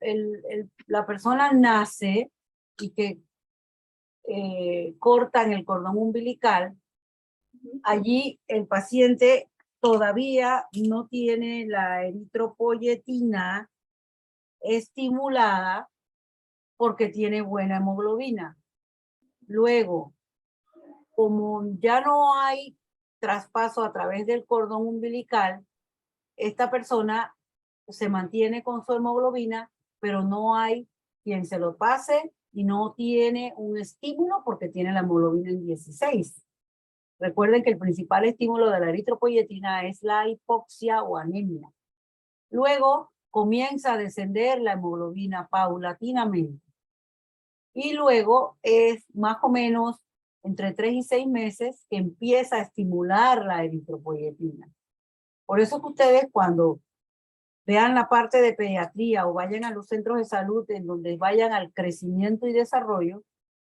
la persona nace y que cortan el cordón umbilical, allí el paciente todavía no tiene la eritropoyetina estimulada porque tiene buena hemoglobina. Luego, como ya no hay traspaso a través del cordón umbilical, esta persona se mantiene con su hemoglobina, pero no hay quien se lo pase y no tiene un estímulo porque tiene la hemoglobina en 16. Recuerden que el principal estímulo de la eritropoyetina es la hipoxia o anemia. Luego comienza a descender la hemoglobina paulatinamente. Y luego es más o menos entre 3 y 6 meses que empieza a estimular la eritropoyetina. Por eso que ustedes cuando vean la parte de pediatría o vayan a los centros de salud en donde vayan al crecimiento y desarrollo,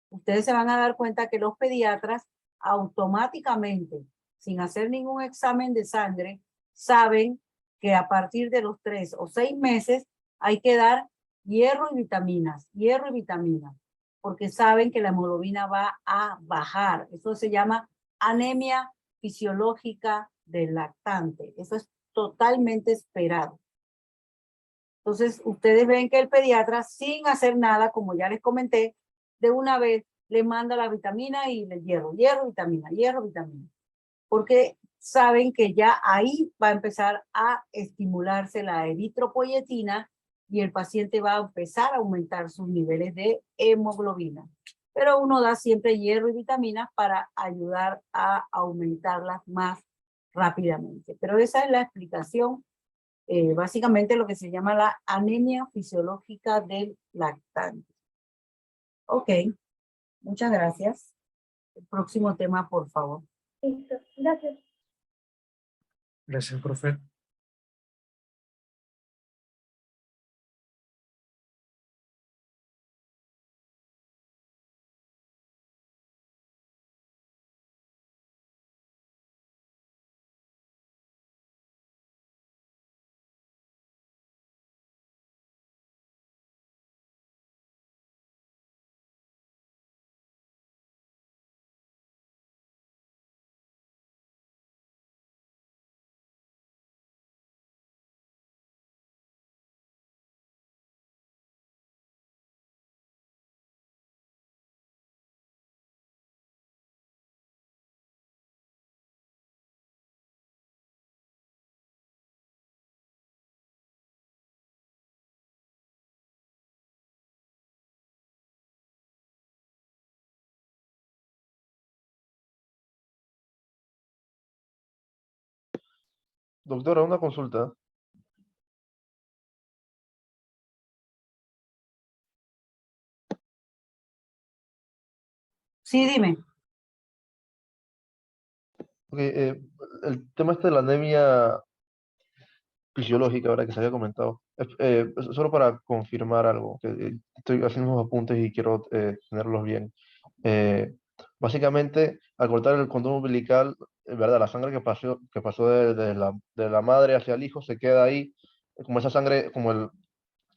ustedes se van a dar cuenta que los pediatras automáticamente, sin hacer ningún examen de sangre, saben que a partir de los 3 o 6 meses hay que dar hierro y vitaminas, porque saben que la hemoglobina va a bajar. Eso se llama anemia fisiológica del lactante. Eso es totalmente esperado. Entonces, ustedes ven que el pediatra, sin hacer nada, como ya les comenté, de una vez le manda la vitamina y el hierro, vitamina, porque saben que ya ahí va a empezar a estimularse la eritropoyetina y el paciente va a empezar a aumentar sus niveles de hemoglobina. Pero uno da siempre hierro y vitaminas para ayudar a aumentarlas más rápidamente. Pero esa es la explicación básicamente lo que se llama la anemia fisiológica del lactante. Ok, muchas gracias. El próximo tema, por favor. Listo, gracias. Gracias, profe. Doctora, una consulta. Sí, dime. Ok, el tema este de la anemia fisiológica, ahora que se había comentado, solo para confirmar algo, que estoy haciendo unos apuntes y quiero tenerlos bien. Eh, Básicamente, al cortar el cordón umbilical, ¿verdad? La sangre que pasó de la madre hacia el hijo se queda ahí, como esa sangre, como los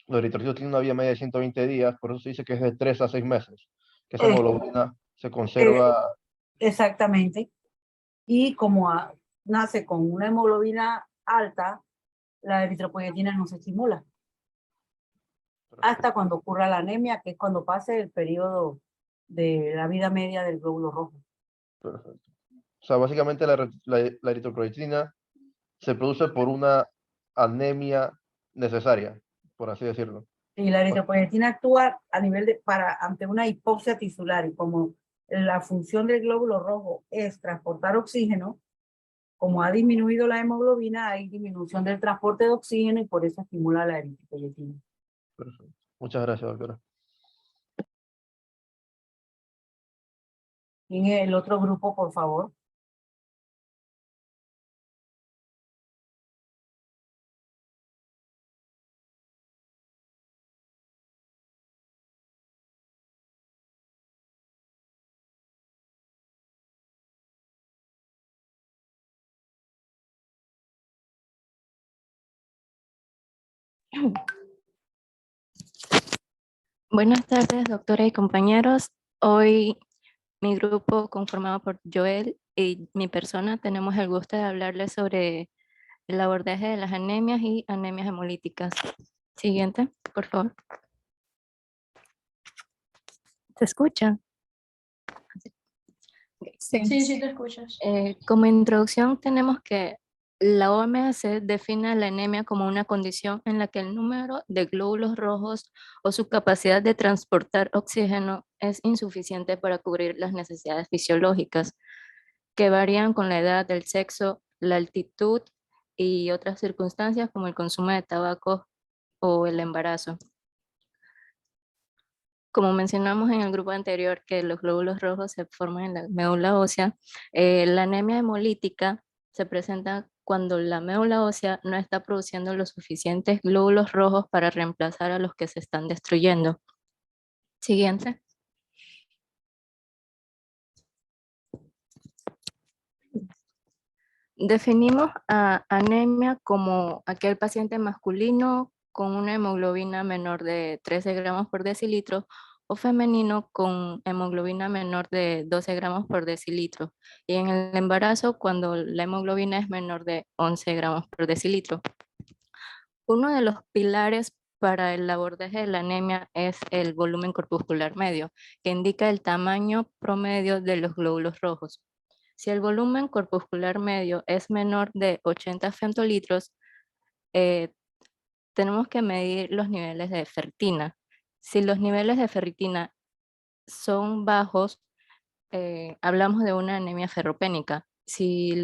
eritrocitos tienen una vida media de 120 días, por eso se dice que es de 3 a 6 meses, que esa Eh, hemoglobina se eh, conserva. exactamente. Y como nace con una hemoglobina alta, la eritropoyetina no se estimula hasta cuando ocurra la anemia, que es cuando pase el periodo de la vida media del glóbulo rojo. Perfecto. O sea, básicamente la eritropoyetina se produce por una anemia necesaria, por así decirlo. Y la eritropoyetina actúa a nivel ante una hipoxia tisular, y como la función del glóbulo rojo es transportar oxígeno, como ha disminuido la hemoglobina, hay disminución del transporte de oxígeno y por eso estimula la eritropoyetina. Perfecto. Muchas gracias, doctora. Y en el otro grupo, por favor. Buenas tardes, doctora y compañeros. Hoy mi grupo, conformado por Joel y mi persona, tenemos el gusto de hablarles sobre el abordaje de las anemias y anemias hemolíticas. Siguiente, por favor. ¿Se escucha? Sí, sí te escuchas. Como introducción tenemos que la OMS define la anemia como una condición en la que el número de glóbulos rojos o su capacidad de transportar oxígeno es insuficiente para cubrir las necesidades fisiológicas, que varían con la edad, el sexo, la altitud y otras circunstancias como el consumo de tabaco o el embarazo. Como mencionamos en el grupo anterior que los glóbulos rojos se forman en la médula ósea, la anemia hemolítica se presenta cuando la médula ósea no está produciendo los suficientes glóbulos rojos para reemplazar a los que se están destruyendo. Siguiente. Definimos a anemia como aquel paciente masculino con una hemoglobina menor de 13 gramos por decilitro o femenino con hemoglobina menor de 12 gramos por decilitro. Y en el embarazo cuando la hemoglobina es menor de 11 gramos por decilitro. Uno de los pilares para el abordaje de la anemia es el volumen corpuscular medio, que indica el tamaño promedio de los glóbulos rojos. Si el volumen corpuscular medio es menor de 80 femtolitros, tenemos que medir los niveles de ferritina. Si los niveles de ferritina son bajos, hablamos de una anemia ferropénica. Si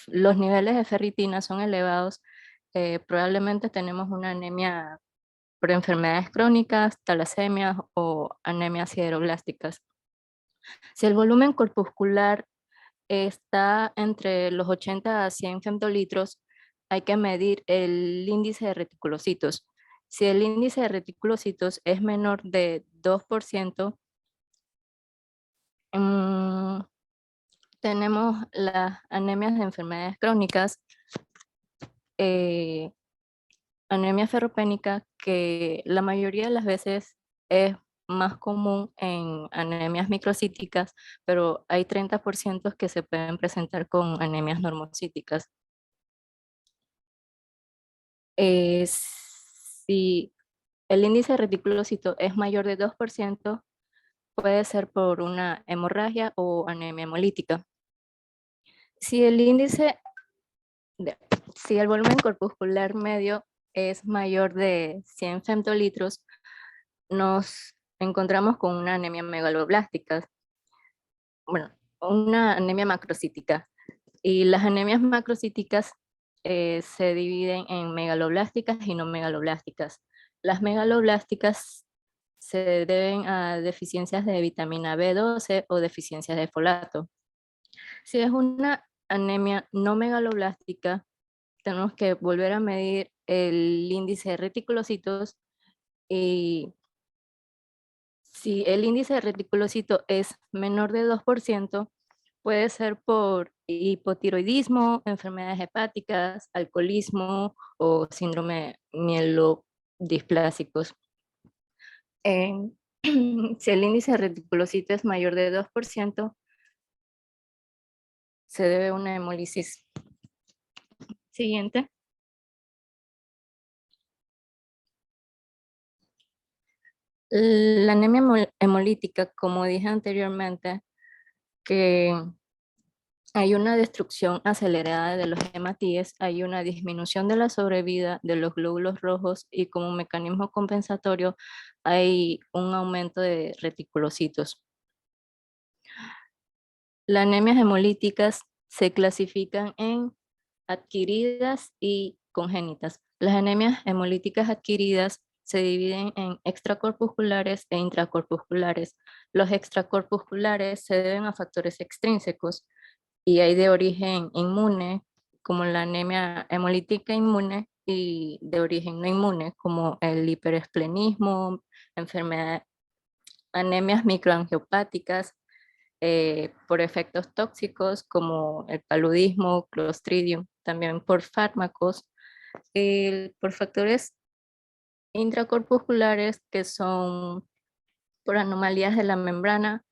los niveles de ferritina son elevados, probablemente tenemos una anemia por enfermedades crónicas, talasemias o anemias sideroblásticas. Si el volumen corpuscular está entre los 80 a 100 femtolitros, hay que medir el índice de reticulocitos. Si el índice de reticulocitos es menor de 2%, tenemos las anemias de enfermedades crónicas, anemia ferropénica, que la mayoría de las veces es más común en anemias microcíticas, pero hay 30% que se pueden presentar con anemias normocíticas. Si el índice de reticulocito es mayor de 2%, puede ser por una hemorragia o anemia hemolítica. Si el si el volumen corpuscular medio es mayor de 100 femtolitros, nos encontramos con una anemia megaloblástica, bueno, una anemia macrocítica. Y las anemias macrocíticas se dividen en megaloblásticas y no megaloblásticas. Las megaloblásticas se deben a deficiencias de vitamina B12 o deficiencias de folato. Si es una anemia no megaloblástica, tenemos que volver a medir el índice de reticulocitos, y si el índice de reticulocito es menor de 2%, puede ser por hipotiroidismo, enfermedades hepáticas, alcoholismo o síndrome mielodisplásicos. Si el índice de reticulocito es mayor de 2%, se debe a una hemólisis. Siguiente. La anemia hemolítica, como dije anteriormente, que hay una destrucción acelerada de los hematíes, hay una disminución de la sobrevida de los glóbulos rojos y como mecanismo compensatorio hay un aumento de reticulocitos. Las anemias hemolíticas se clasifican en adquiridas y congénitas. Las anemias hemolíticas adquiridas se dividen en extracorpusculares e intracorpusculares. Los extracorpusculares se deben a factores extrínsecos y hay de origen inmune, como la anemia hemolítica inmune, y de origen no inmune, como el hiperesplenismo, anemias microangiopáticas, por efectos tóxicos como el paludismo, Clostridium, también por fármacos, por factores intracorpusculares que son por anomalías de la membrana,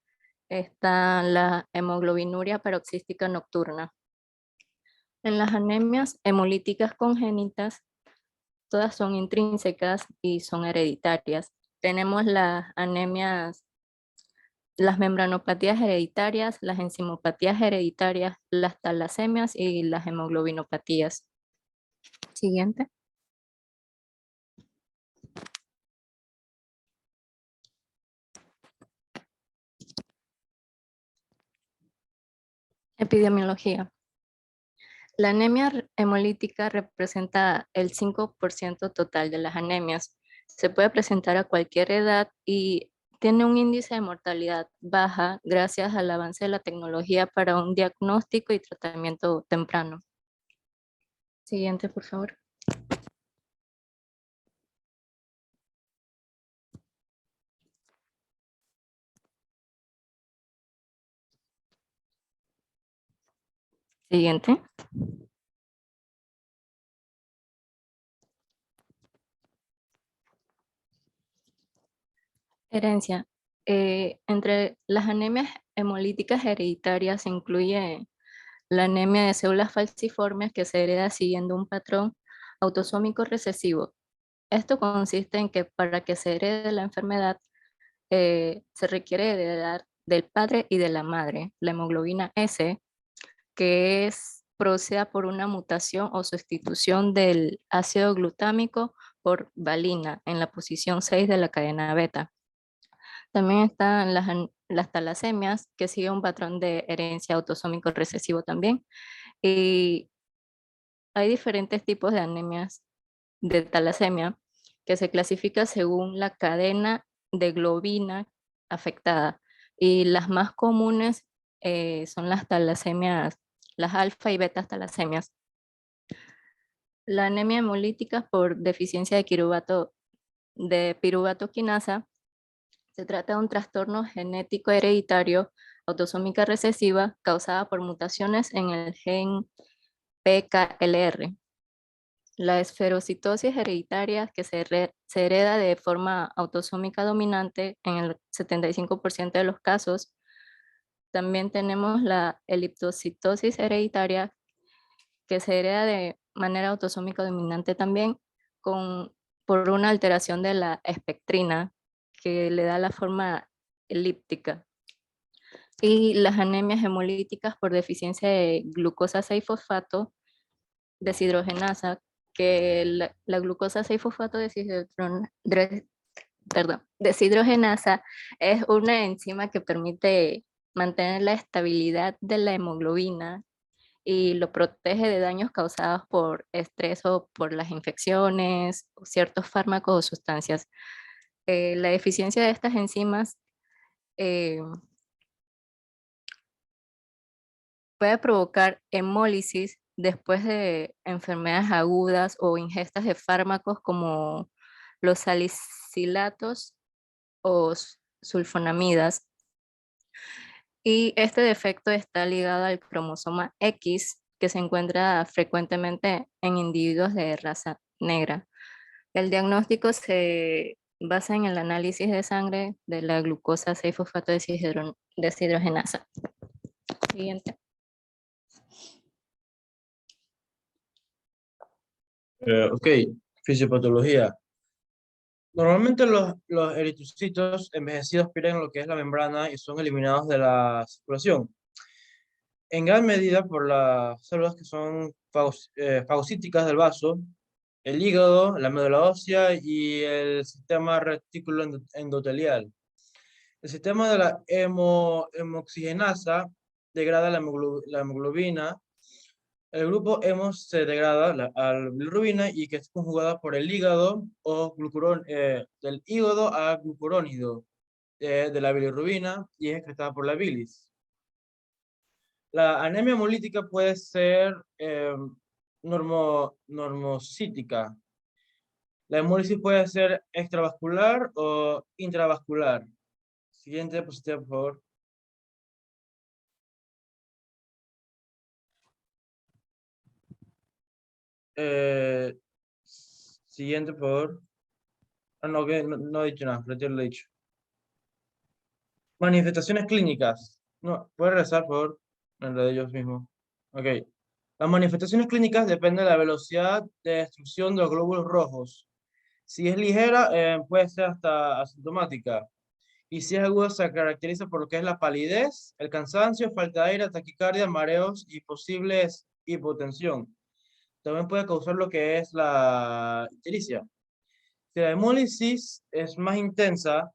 está la hemoglobinuria paroxística nocturna. En las anemias hemolíticas congénitas, todas son intrínsecas y son hereditarias. Tenemos las anemias, las membranopatías hereditarias, las enzimopatías hereditarias, las talasemias y las hemoglobinopatías. Siguiente. Epidemiología. La anemia hemolítica representa el 5% total de las anemias. Se puede presentar a cualquier edad y tiene un índice de mortalidad baja gracias al avance de la tecnología para un diagnóstico y tratamiento temprano. Siguiente, por favor. Siguiente. Herencia. Entre las anemias hemolíticas hereditarias se incluye la anemia de células falciformes que se hereda siguiendo un patrón autosómico recesivo. Esto consiste en que para que se herede la enfermedad se requiere heredar del padre y de la madre la hemoglobina S, que proceda por una mutación o sustitución del ácido glutámico por valina en la posición 6 de la cadena beta. También están las talasemias, que sigue un patrón de herencia autosómico recesivo también. Y hay diferentes tipos de anemias de talasemia que se clasifica según la cadena de globina afectada. Y las más comunes son las talasemias, las alfa y beta talasemias. La anemia hemolítica por deficiencia de piruvato quinasa se trata de un trastorno genético hereditario autosómica recesiva causada por mutaciones en el gen PKLR. La esferocitosis hereditaria que se hereda de forma autosómica dominante en el 75% de los casos. También tenemos la eliptocitosis hereditaria que se hereda de manera autosómica dominante también por una alteración de la espectrina que le da la forma elíptica. Y las anemias hemolíticas por deficiencia de glucosa 6-fosfato deshidrogenasa, que la glucosa 6-fosfato deshidrogenasa es una enzima que permite mantener la estabilidad de la hemoglobina y lo protege de daños causados por estrés o por las infecciones, o ciertos fármacos o sustancias. La deficiencia de estas enzimas puede provocar hemólisis después de enfermedades agudas o ingestas de fármacos como los salicilatos o sulfonamidas. Y este defecto está ligado al cromosoma X, que se encuentra frecuentemente en individuos de raza negra. El diagnóstico se basa en el análisis de sangre de la glucosa 6-fosfato deshidrogenasa. Siguiente. Ok, fisiopatología. Normalmente los eritrocitos envejecidos pierden lo que es la membrana y son eliminados de la circulación. En gran medida por las células que son fagocíticas del vaso, el hígado, la médula ósea y el sistema retículo endotelial. El sistema de la hemoxigenasa degrada la hemoglobina. El grupo hemo se degrada a la bilirrubina y que es conjugada por el hígado o del hígado a glucurónido de la bilirrubina y es excretada por la bilis. La anemia hemolítica puede ser normocítica. La hemólisis puede ser extravascular o intravascular. Siguiente diapositiva, por favor. Siguiente, por favor. No, no he dicho nada, retiro lo dicho. Manifestaciones clínicas. No, ¿puede regresar, por favor? En la de ellos mismos. Ok. Las manifestaciones clínicas dependen de la velocidad de destrucción de los glóbulos rojos. Si es ligera, puede ser hasta asintomática. Y si es aguda, se caracteriza por lo que es la palidez, el cansancio, falta de aire, taquicardia, mareos y posibles hipotensión. También puede causar lo que es la ictericia. Si la hemólisis es más intensa,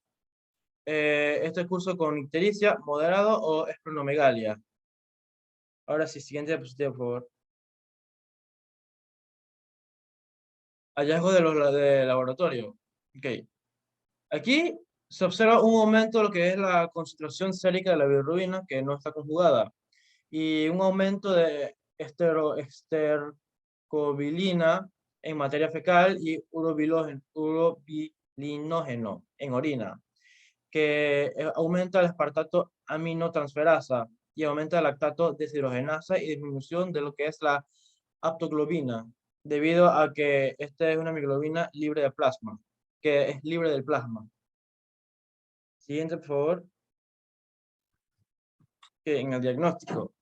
este curso con ictericia, moderado o esplenomegalia. Ahora sí, siguiente diapositiva, por favor. Hallazgo de laboratorio. Ok. Aquí se observa un aumento de lo que es la concentración sérica de la bilirrubina, que no está conjugada, y un aumento de estercobilina en materia fecal y urobilinógeno en orina, que aumenta el aspartato aminotransferasa y aumenta el lactato deshidrogenasa y disminución de lo que es la aptoglobina, debido a que esta es una hemoglobina libre de plasma, que es libre del plasma. Siguiente, por favor. En el diagnóstico.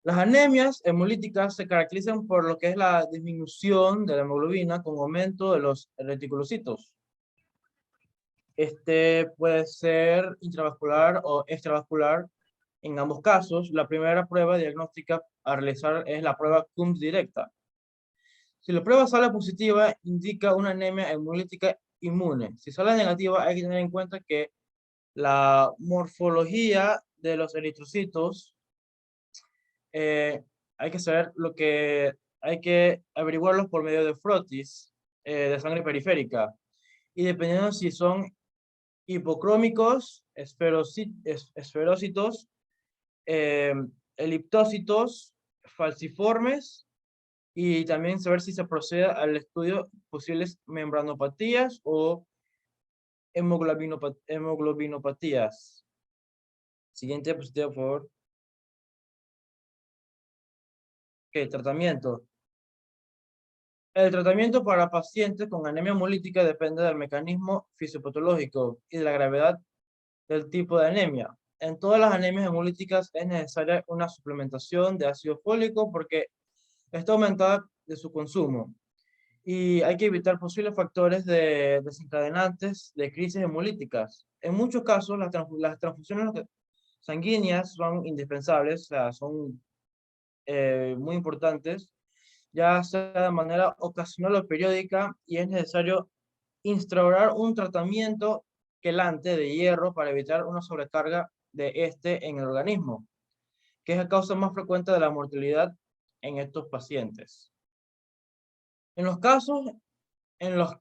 Las anemias hemolíticas se caracterizan por lo que es la disminución de la hemoglobina con aumento de los reticulocitos. Este puede ser intravascular o extravascular. En ambos casos, la primera prueba diagnóstica a realizar es la prueba Coombs directa. Si la prueba sale positiva, indica una anemia hemolítica inmune. Si sale negativa, hay que tener en cuenta que la morfología de los eritrocitos hay que saber hay que averiguarlos por medio de frotis de sangre periférica. Y dependiendo si son hipocrómicos, esferócitos, eliptócitos, falciformes, y también saber si se procede al estudio posibles membranopatías o hemoglobinopatías. Siguiente diapositiva, por favor. Ok, tratamiento. El tratamiento para pacientes con anemia hemolítica depende del mecanismo fisiopatológico y de la gravedad del tipo de anemia. En todas las anemias hemolíticas es necesaria una suplementación de ácido fólico porque está aumentada de su consumo. Y hay que evitar posibles factores desencadenantes de crisis hemolíticas. En muchos casos, las transfusiones sanguíneas son indispensables, o sea, son muy importantes, ya sea de manera ocasional o periódica, y es necesario instaurar un tratamiento quelante de hierro para evitar una sobrecarga de este en el organismo, que es la causa más frecuente de la mortalidad en estos pacientes. En los casos en los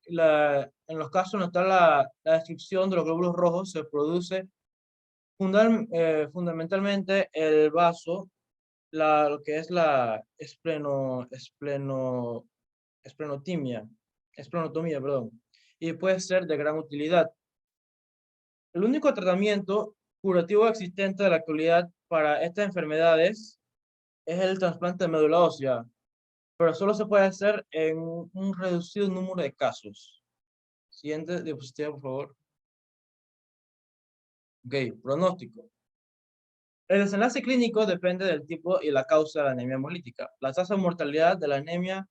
casos en los que la destrucción de los glóbulos rojos se produce fundamentalmente el vaso, lo que es la esplenotomía, perdón, y puede ser de gran utilidad. El único tratamiento curativo existente de la actualidad para estas enfermedades es el trasplante de médula ósea, pero solo se puede hacer en un reducido número de casos. Siguiente diapositiva, por favor. Ok, pronóstico. El desenlace clínico depende del tipo y la causa de la anemia hemolítica. La tasa de mortalidad de la anemia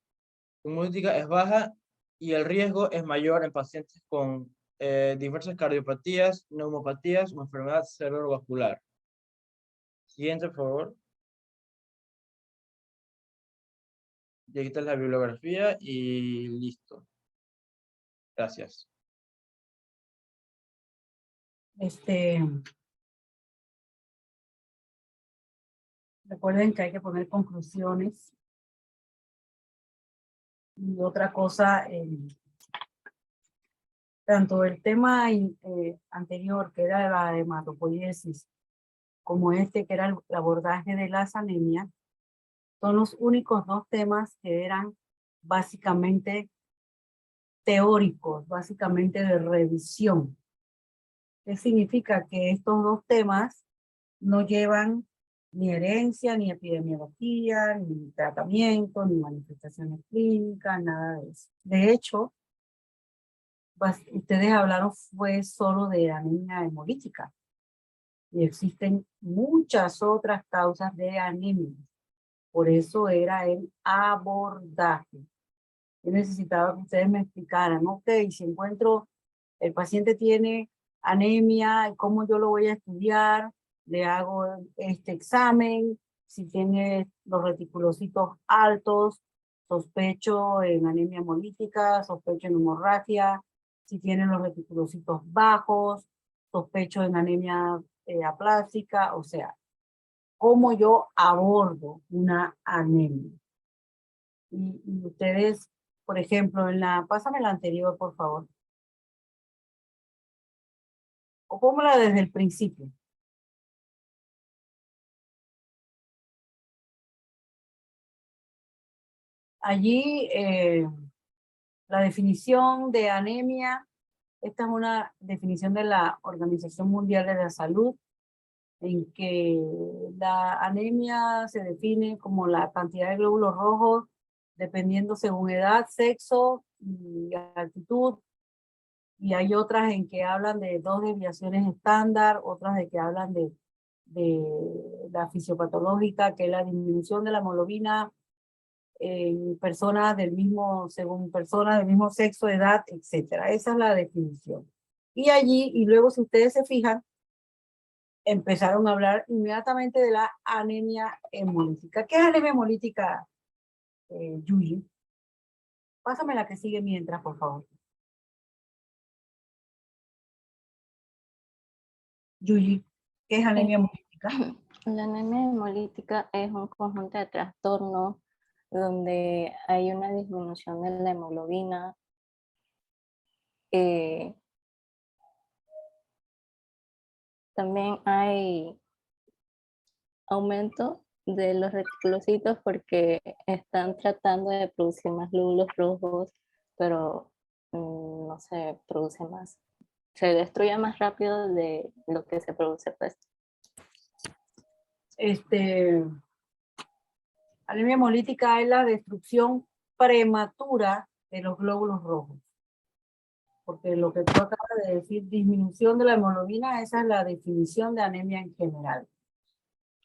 hemolítica es baja y el riesgo es mayor en pacientes con diversas cardiopatías, neumopatías o enfermedad cerebrovascular. Siguiente, por favor. Y aquí está la bibliografía y listo. Gracias. Recuerden que hay que poner conclusiones. Y otra cosa, tanto el tema anterior, que era la hematopoiesis, como este, que era el abordaje de las anemias, son los únicos dos temas que eran básicamente teóricos, básicamente de revisión. ¿Qué significa? Que estos dos temas no llevan ni herencia, ni epidemiología, ni tratamiento, ni manifestaciones clínicas, nada de eso. De hecho, ustedes hablaron fue solo de anemia hemolítica. Y existen muchas otras causas de anemia. Por eso era el abordaje. Yo necesitaba que ustedes me explicaran, ok, si encuentro, el paciente tiene anemia, ¿cómo yo lo voy a estudiar? Le hago este examen, si tiene los reticulocitos altos, sospecho en anemia hemolítica, sospecho en hemorragia, si tiene los reticulocitos bajos, sospecho en anemia aplásica, o sea, ¿cómo yo abordo una anemia? Y ustedes, por ejemplo, pásame la anterior, por favor. O póngala desde el principio. Allí, la definición de anemia, esta es una definición de la Organización Mundial de la Salud, en que la anemia se define como la cantidad de glóbulos rojos dependiendo según edad, sexo y altitud. Y hay otras en que hablan de 2 desviaciones estándar, otras de que hablan de la fisiopatológica, que es la disminución de la hemoglobina en personas según personas del mismo sexo, edad, etc. Esa es la definición. Y allí, y luego si ustedes se fijan, empezaron a hablar inmediatamente de la anemia hemolítica. ¿Qué es anemia hemolítica, Yuyi? Pásame la que sigue mientras, por favor. Yuyi, ¿qué es anemia hemolítica? La anemia hemolítica es un conjunto de trastornos donde hay una disminución de la hemoglobina. También hay aumento de los reticulocitos porque están tratando de producir más glóbulos rojos, pero no se produce más. Se destruye más rápido de lo que se produce, pues. Anemia hemolítica es la destrucción prematura de los glóbulos rojos. Porque lo que tú acabas de decir, disminución de la hemoglobina, esa es la definición de anemia en general.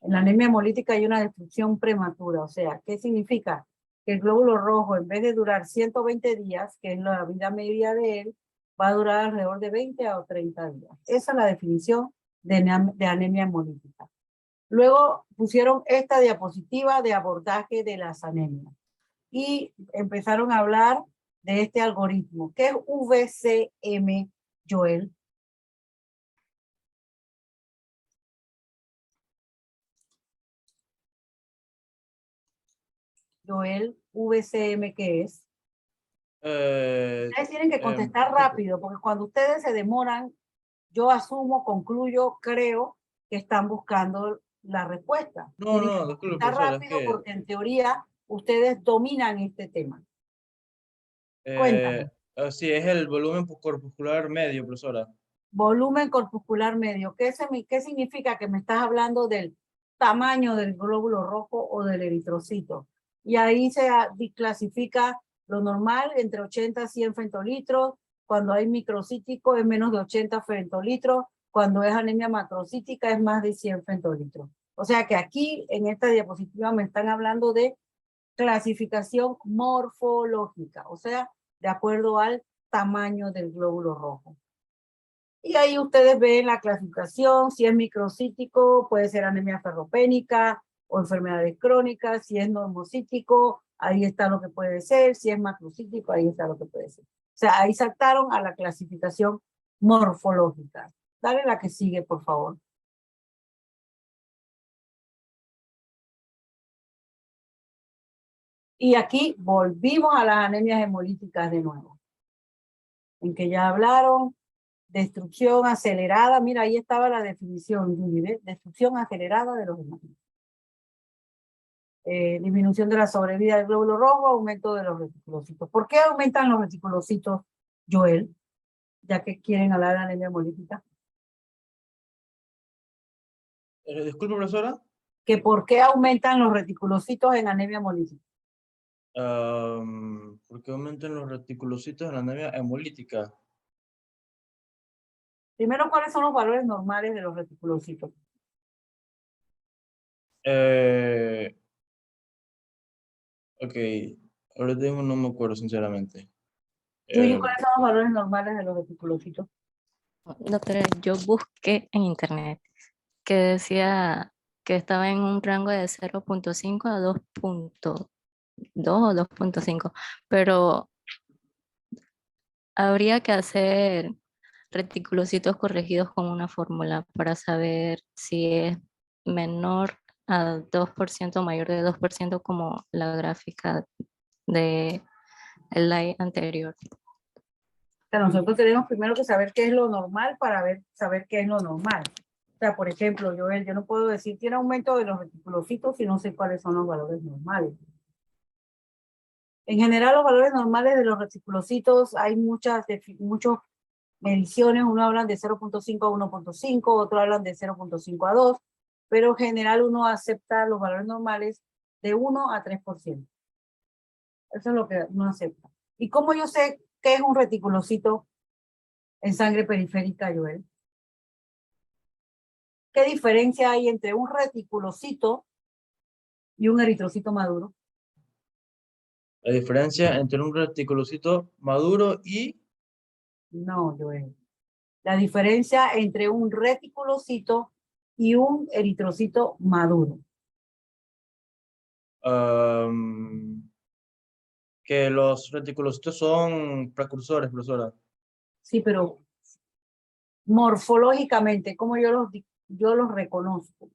En la anemia hemolítica hay una destrucción prematura, o sea, ¿qué significa? Que el glóbulo rojo, en vez de durar 120 días, que es la vida media de él, va a durar alrededor de 20 o 30 días. Esa es la definición de anemia hemolítica. Luego pusieron esta diapositiva de abordaje de las anemias y empezaron a hablar de este algoritmo. ¿Qué es VCM, Joel? Joel, VCM, ¿qué es? Ustedes tienen que contestar rápido, porque cuando ustedes se demoran, yo asumo, concluyo, creo que están buscando la respuesta. No, Tienen no, que disculpe, contestar profesora, es rápido que porque en teoría ustedes dominan este tema. Cuéntame. sí, es el volumen corpuscular medio, profesora. Volumen corpuscular medio. ¿Qué significa? Que me estás hablando del tamaño del glóbulo rojo o del eritrocito. Y ahí se clasifica lo normal entre 80 a 100 femtolitros. Cuando hay microcítico es menos de 80 femtolitros. Cuando es anemia macrocítica es más de 100 femtolitros. O sea que aquí en esta diapositiva me están hablando de clasificación morfológica, o sea, de acuerdo al tamaño del glóbulo rojo. Y ahí ustedes ven la clasificación, si es microcítico, puede ser anemia ferropénica o enfermedades crónicas, si es normocítico, ahí está lo que puede ser, si es macrocítico, ahí está lo que puede ser. O sea, ahí saltaron a la clasificación morfológica. Dale la que sigue, por favor. Y aquí volvimos a las anemias hemolíticas de nuevo, en que ya hablaron. Destrucción acelerada, mira, ahí estaba la definición, destrucción acelerada de los hematomas. Disminución de la sobrevida del glóbulo rojo, aumento de los reticulocitos. ¿Por qué aumentan los reticulocitos, Joel? Ya que quieren hablar de anemia hemolítica. Disculpe, profesora. ¿Que por qué aumentan los reticulocitos en anemia hemolítica? ¿Por qué aumentan los reticulocitos en la anemia hemolítica? Primero, ¿cuáles son los valores normales de los reticulocitos? Ok, ahorita mismo no me acuerdo, sinceramente. Yuyu, ¿cuáles son los valores normales de los reticulocitos? Doctora, yo busqué en internet que decía que estaba en un rango de 0.5 a 2.2 o 2.5, pero habría que hacer reticulocitos corregidos con una fórmula para saber si es menor a 2%, mayor de 2%, como la gráfica de el slide anterior. O sea, nosotros tenemos primero que saber qué es lo normal para saber qué es lo normal. O sea, por ejemplo, yo no puedo decir tiene aumento de los reticulocitos si no sé cuáles son los valores normales. En general, los valores normales de los reticulocitos, hay muchas mediciones. Uno hablan de 0.5 a 1.5, otro hablan de 0.5 a 2, pero en general uno acepta los valores normales de 1 a 3%. Eso es lo que uno acepta. ¿Y cómo yo sé qué es un reticulocito en sangre periférica, Joel? ¿Qué diferencia hay entre un reticulocito y un eritrocito maduro? La diferencia entre un reticulocito maduro y... No, Joel. La diferencia entre un reticulocito y un eritrocito maduro. Que los reticulocitos son precursores, profesora. Sí, pero morfológicamente, ¿cómo yo los reconozco?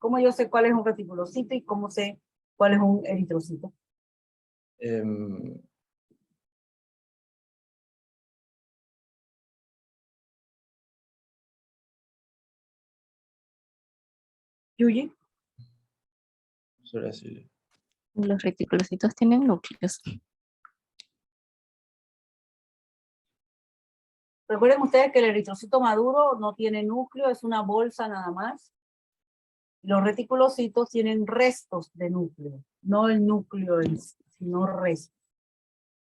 ¿Cómo yo sé cuál es un reticulocito y cómo sé cuál es un eritrocito? Em, Yuyi, no sabría decirle. Los reticulocitos tienen núcleos. recuerden ustedes que el eritrocito maduro no tiene núcleo, es una bolsa nada más. Los reticulocitos tienen restos de núcleo, no el núcleo en sí, sino restos.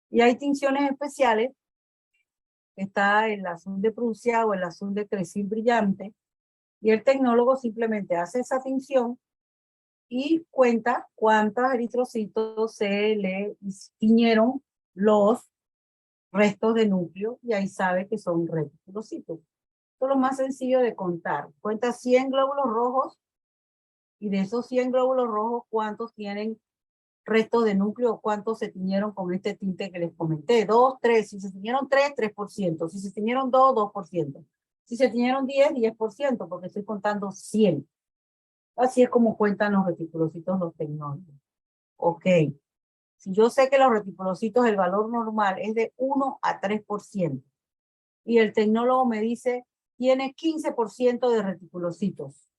Y hay tinciones especiales, está el azul de Prusia o el azul de Crecil brillante, y el tecnólogo simplemente hace esa tinción y cuenta cuántos eritrocitos se le tiñeron los restos de núcleo y ahí sabe que son reticulocitos. Esto es lo más sencillo de contar. Cuenta 100 glóbulos rojos y de esos 100 glóbulos rojos, ¿cuántos tienen restos de núcleo? ¿Cuántos se tiñeron con este tinte que les comenté? 2, 3. Si se tiñeron 3, 3%. Si se tiñeron 2, 2%. Si se tiñeron 10, 10%, porque estoy contando 100. Así es como cuentan los reticulocitos los tecnólogos. Ok. Si yo sé que los reticulocitos, el valor normal es de 1 a 3%, y el tecnólogo me dice, tiene 15% de reticulocitos.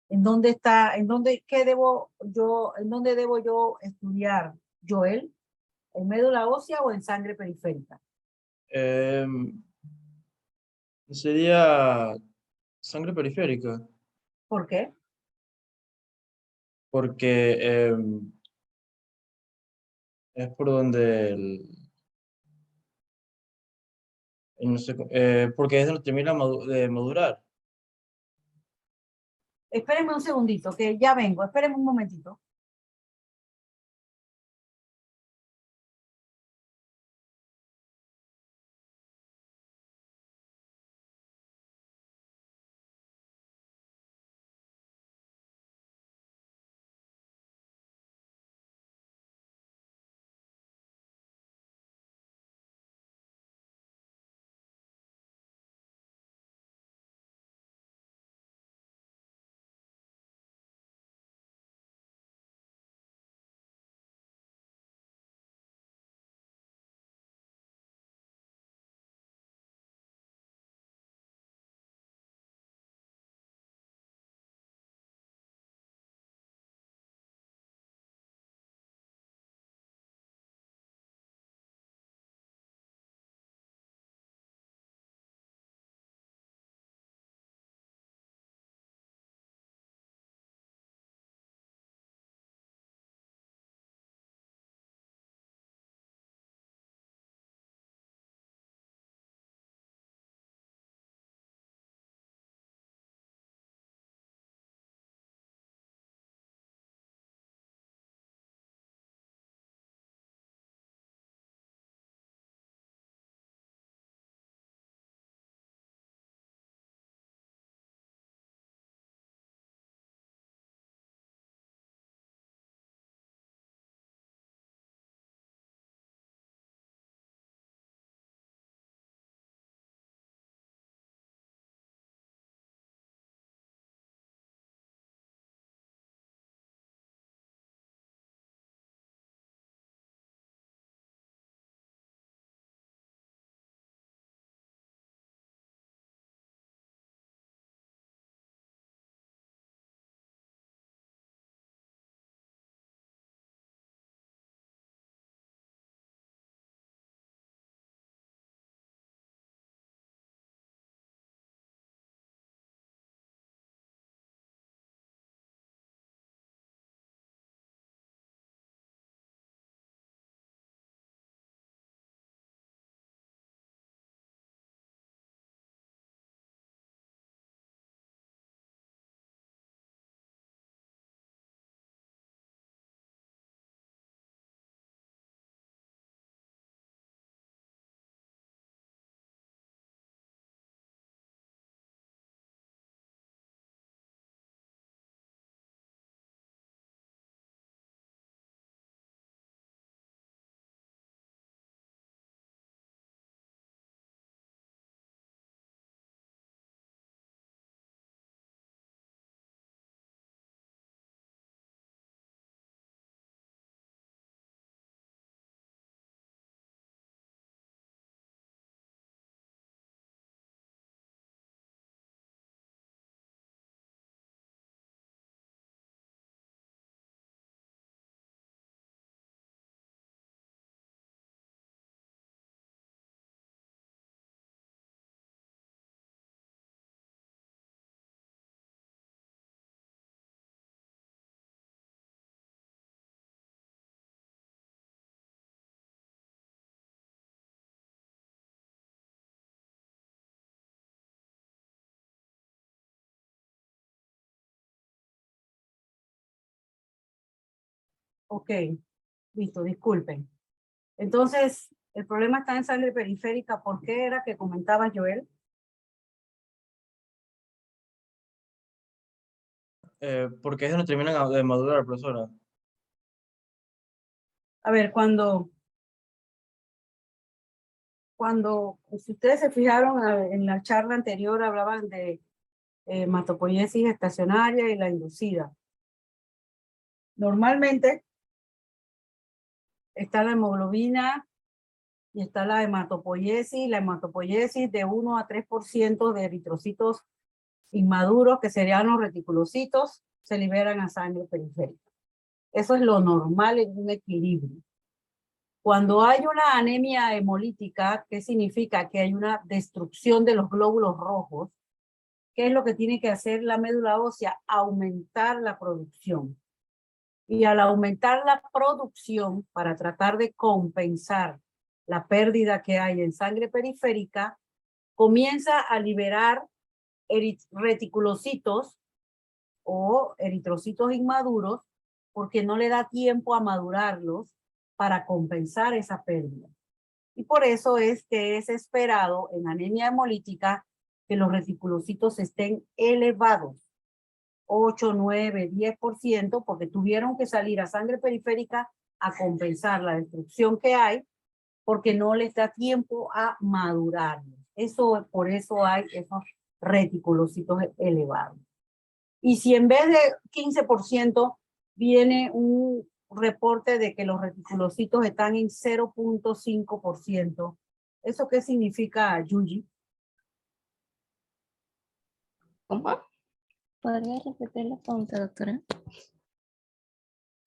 ¿En dónde está, en dónde, qué debo yo, en dónde debo yo estudiar, Joel? ¿En médula ósea o en sangre periférica? Em, sería sangre periférica, ¿Por qué? porque es por donde no sé, porque es donde termina de madurar. Espérenme un segundito, que ya vengo, espérenme un momentito. Ok, listo, disculpen. Entonces, el problema está en sangre periférica. ¿Por qué era que comentaba Joel? Porque es donde terminan de madurar, profesora. A ver, si ustedes se fijaron en la charla anterior, hablaban de hematopoiesis estacionaria y la inducida. Normalmente está la hemoglobina y está la hematopoiesis. La hematopoiesis de 1 a 3% de eritrocitos inmaduros, que serían los reticulocitos, se liberan a sangre periférica. Eso es lo normal en un equilibrio. Cuando hay una anemia hemolítica, ¿qué significa? Que hay una destrucción de los glóbulos rojos. ¿Qué es lo que tiene que hacer la médula ósea? Aumentar la producción. Y al aumentar la producción, para tratar de compensar la pérdida que hay en sangre periférica, comienza a liberar reticulocitos o eritrocitos inmaduros, porque no le da tiempo a madurarlos para compensar esa pérdida. Y por eso es que es esperado en anemia hemolítica que los reticulocitos estén elevados, 8, 9, 10%, porque tuvieron que salir a sangre periférica a compensar la destrucción que hay, porque no les da tiempo a madurarlos. Por eso hay esos reticulocitos elevados. Y si en vez de 15% viene un reporte de que los reticulocitos están en 0.5%, ¿eso qué significa, Yuji? ¿Cómo? ¿Podría repetir la pregunta, doctora?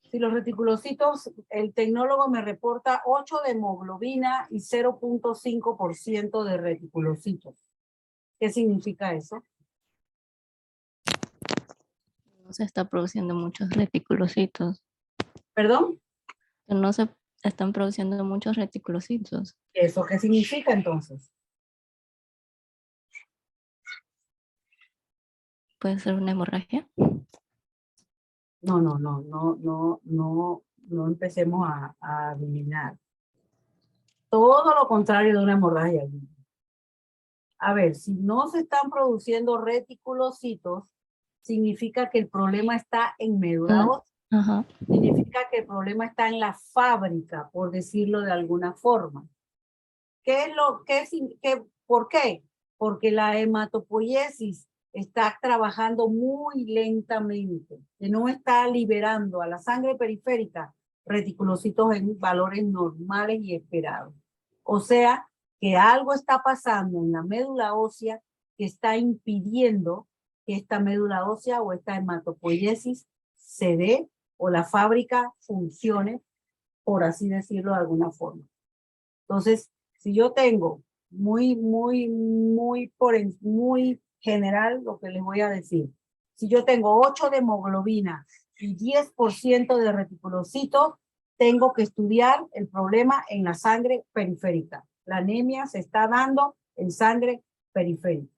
Si los reticulocitos, el tecnólogo me reporta 8 de hemoglobina y 0.5% de reticulocitos. ¿Qué significa eso? No se está produciendo muchos reticulocitos. ¿Perdón? No se están produciendo muchos reticulocitos. ¿Eso qué significa entonces? ¿Puede ser una hemorragia? No empecemos a adivinar. Todo lo contrario de una hemorragia. A ver, si no se están produciendo reticulocitos, significa que el problema está en médula ósea. Ajá. Significa que el problema está en la fábrica, por decirlo de alguna forma. ¿Por qué? Porque la hematopoiesis está trabajando muy lentamente, que no está liberando a la sangre periférica reticulocitos en valores normales y esperados. O sea, que algo está pasando en la médula ósea que está impidiendo que esta médula ósea o esta hematopoiesis se dé o la fábrica funcione, por así decirlo de alguna forma. Entonces, si yo tengo muy general lo que les voy a decir, si yo tengo 8 de hemoglobina y 10% de reticulocitos, tengo que estudiar el problema en la sangre periférica. La anemia se está dando en sangre periférica.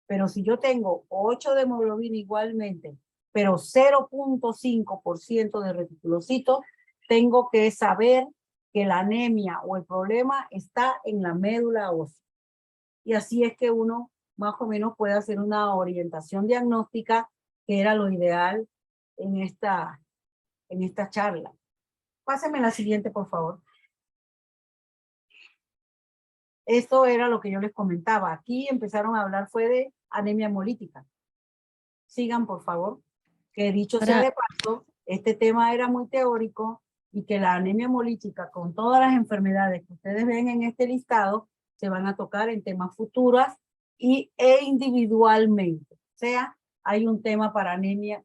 Pero si yo tengo 8 de hemoglobina igualmente, pero 0.5% de reticulocitos, tengo que saber que la anemia o el problema está en la médula ósea. Y así es que uno más o menos puede hacer una orientación diagnóstica, que era lo ideal en esta charla. Pásenme la siguiente, por favor. Esto era lo que yo les comentaba. Aquí empezaron a hablar fue de anemia hemolítica. Sigan, por favor. Que dicho sea de paso, este tema era muy teórico y que la anemia hemolítica, con todas las enfermedades que ustedes ven en este listado, se van a tocar en temas futuras e individualmente. O sea, hay un tema para anemia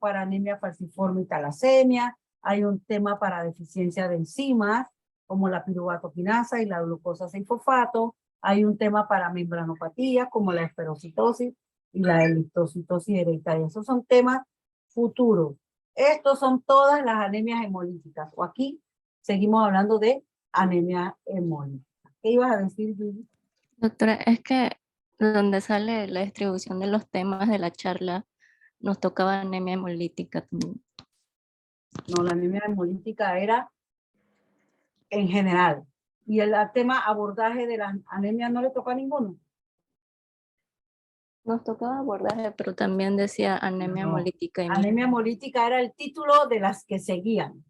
falciforme y talasemia, hay un tema para deficiencia de enzimas, como la piruvatoquinasa y la glucosa 6-fosfato, hay un tema para membranopatía, como la esferocitosis y la eritrocitosis hereditaria. Esos son temas futuros. Estos son todas las anemias hemolíticas. O aquí seguimos hablando de anemia hemolítica. ¿Qué ibas a decir, Judy? Doctora, es que donde sale la distribución de los temas de la charla, nos tocaba anemia hemolítica también. No, la anemia hemolítica era en general. Y el tema abordaje de la anemia no le tocó a ninguno. Nos tocaba abordaje, pero también decía anemia No. hemolítica. Y Anemia hemolítica era el título de las que seguían.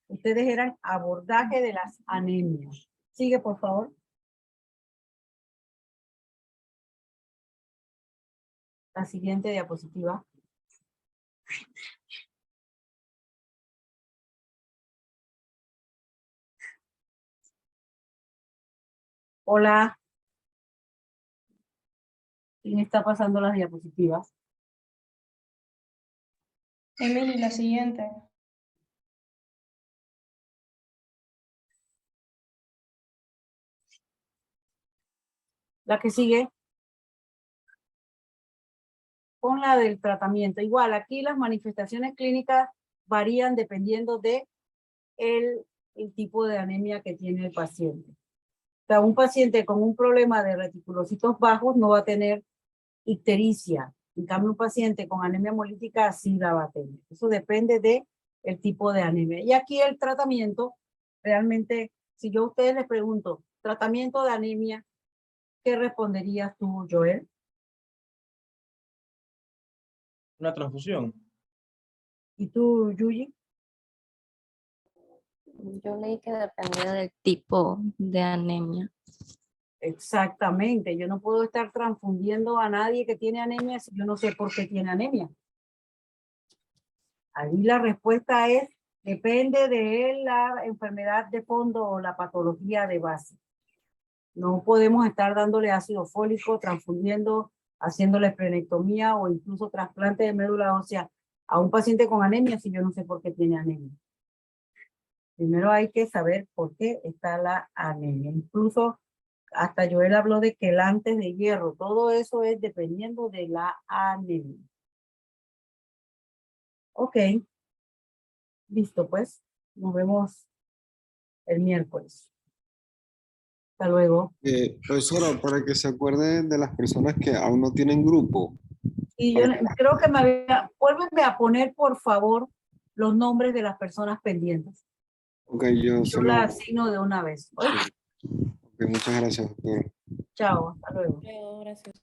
Ustedes eran abordaje de las anemias. Sigue, por favor. La siguiente diapositiva. Hola. ¿Quién está pasando las diapositivas? Emily, la siguiente. La que sigue. Con la del tratamiento. Igual, aquí las manifestaciones clínicas varían dependiendo de el tipo de anemia que tiene el paciente. O sea, un paciente con un problema de reticulocitos bajos no va a tener ictericia. En cambio, un paciente con anemia hemolítica sí la va a tener. Eso depende de el tipo de anemia. Y aquí el tratamiento, realmente, si yo a ustedes les pregunto, tratamiento de anemia, ¿qué responderías tú, Joel? Una transfusión. ¿Y tú, Yuyi? yo leí que dependía del tipo de anemia. Exactamente. Yo no puedo estar transfundiendo a nadie que tiene anemia si yo no sé por qué tiene anemia. Ahí la respuesta es, depende de la enfermedad de fondo o la patología de base. No podemos estar dándole ácido fólico, transfundiendo, haciéndole esplenectomía o incluso trasplante de médula ósea a un paciente con anemia si yo no sé por qué tiene anemia. Primero hay que saber por qué está la anemia. Incluso hasta Joel habló de quelantes de hierro. Todo eso es dependiendo de la anemia. Ok. Listo, pues. Nos vemos el miércoles. Hasta luego. Profesora, para que se acuerde de las personas que aún no tienen grupo. Y yo creo que me había... Vuélveme a poner, por favor, los nombres de las personas pendientes. Ok, yo Yo solo... las asigno de una vez. ¿Oye? Ok, muchas gracias, doctora. Chao, hasta luego. Gracias.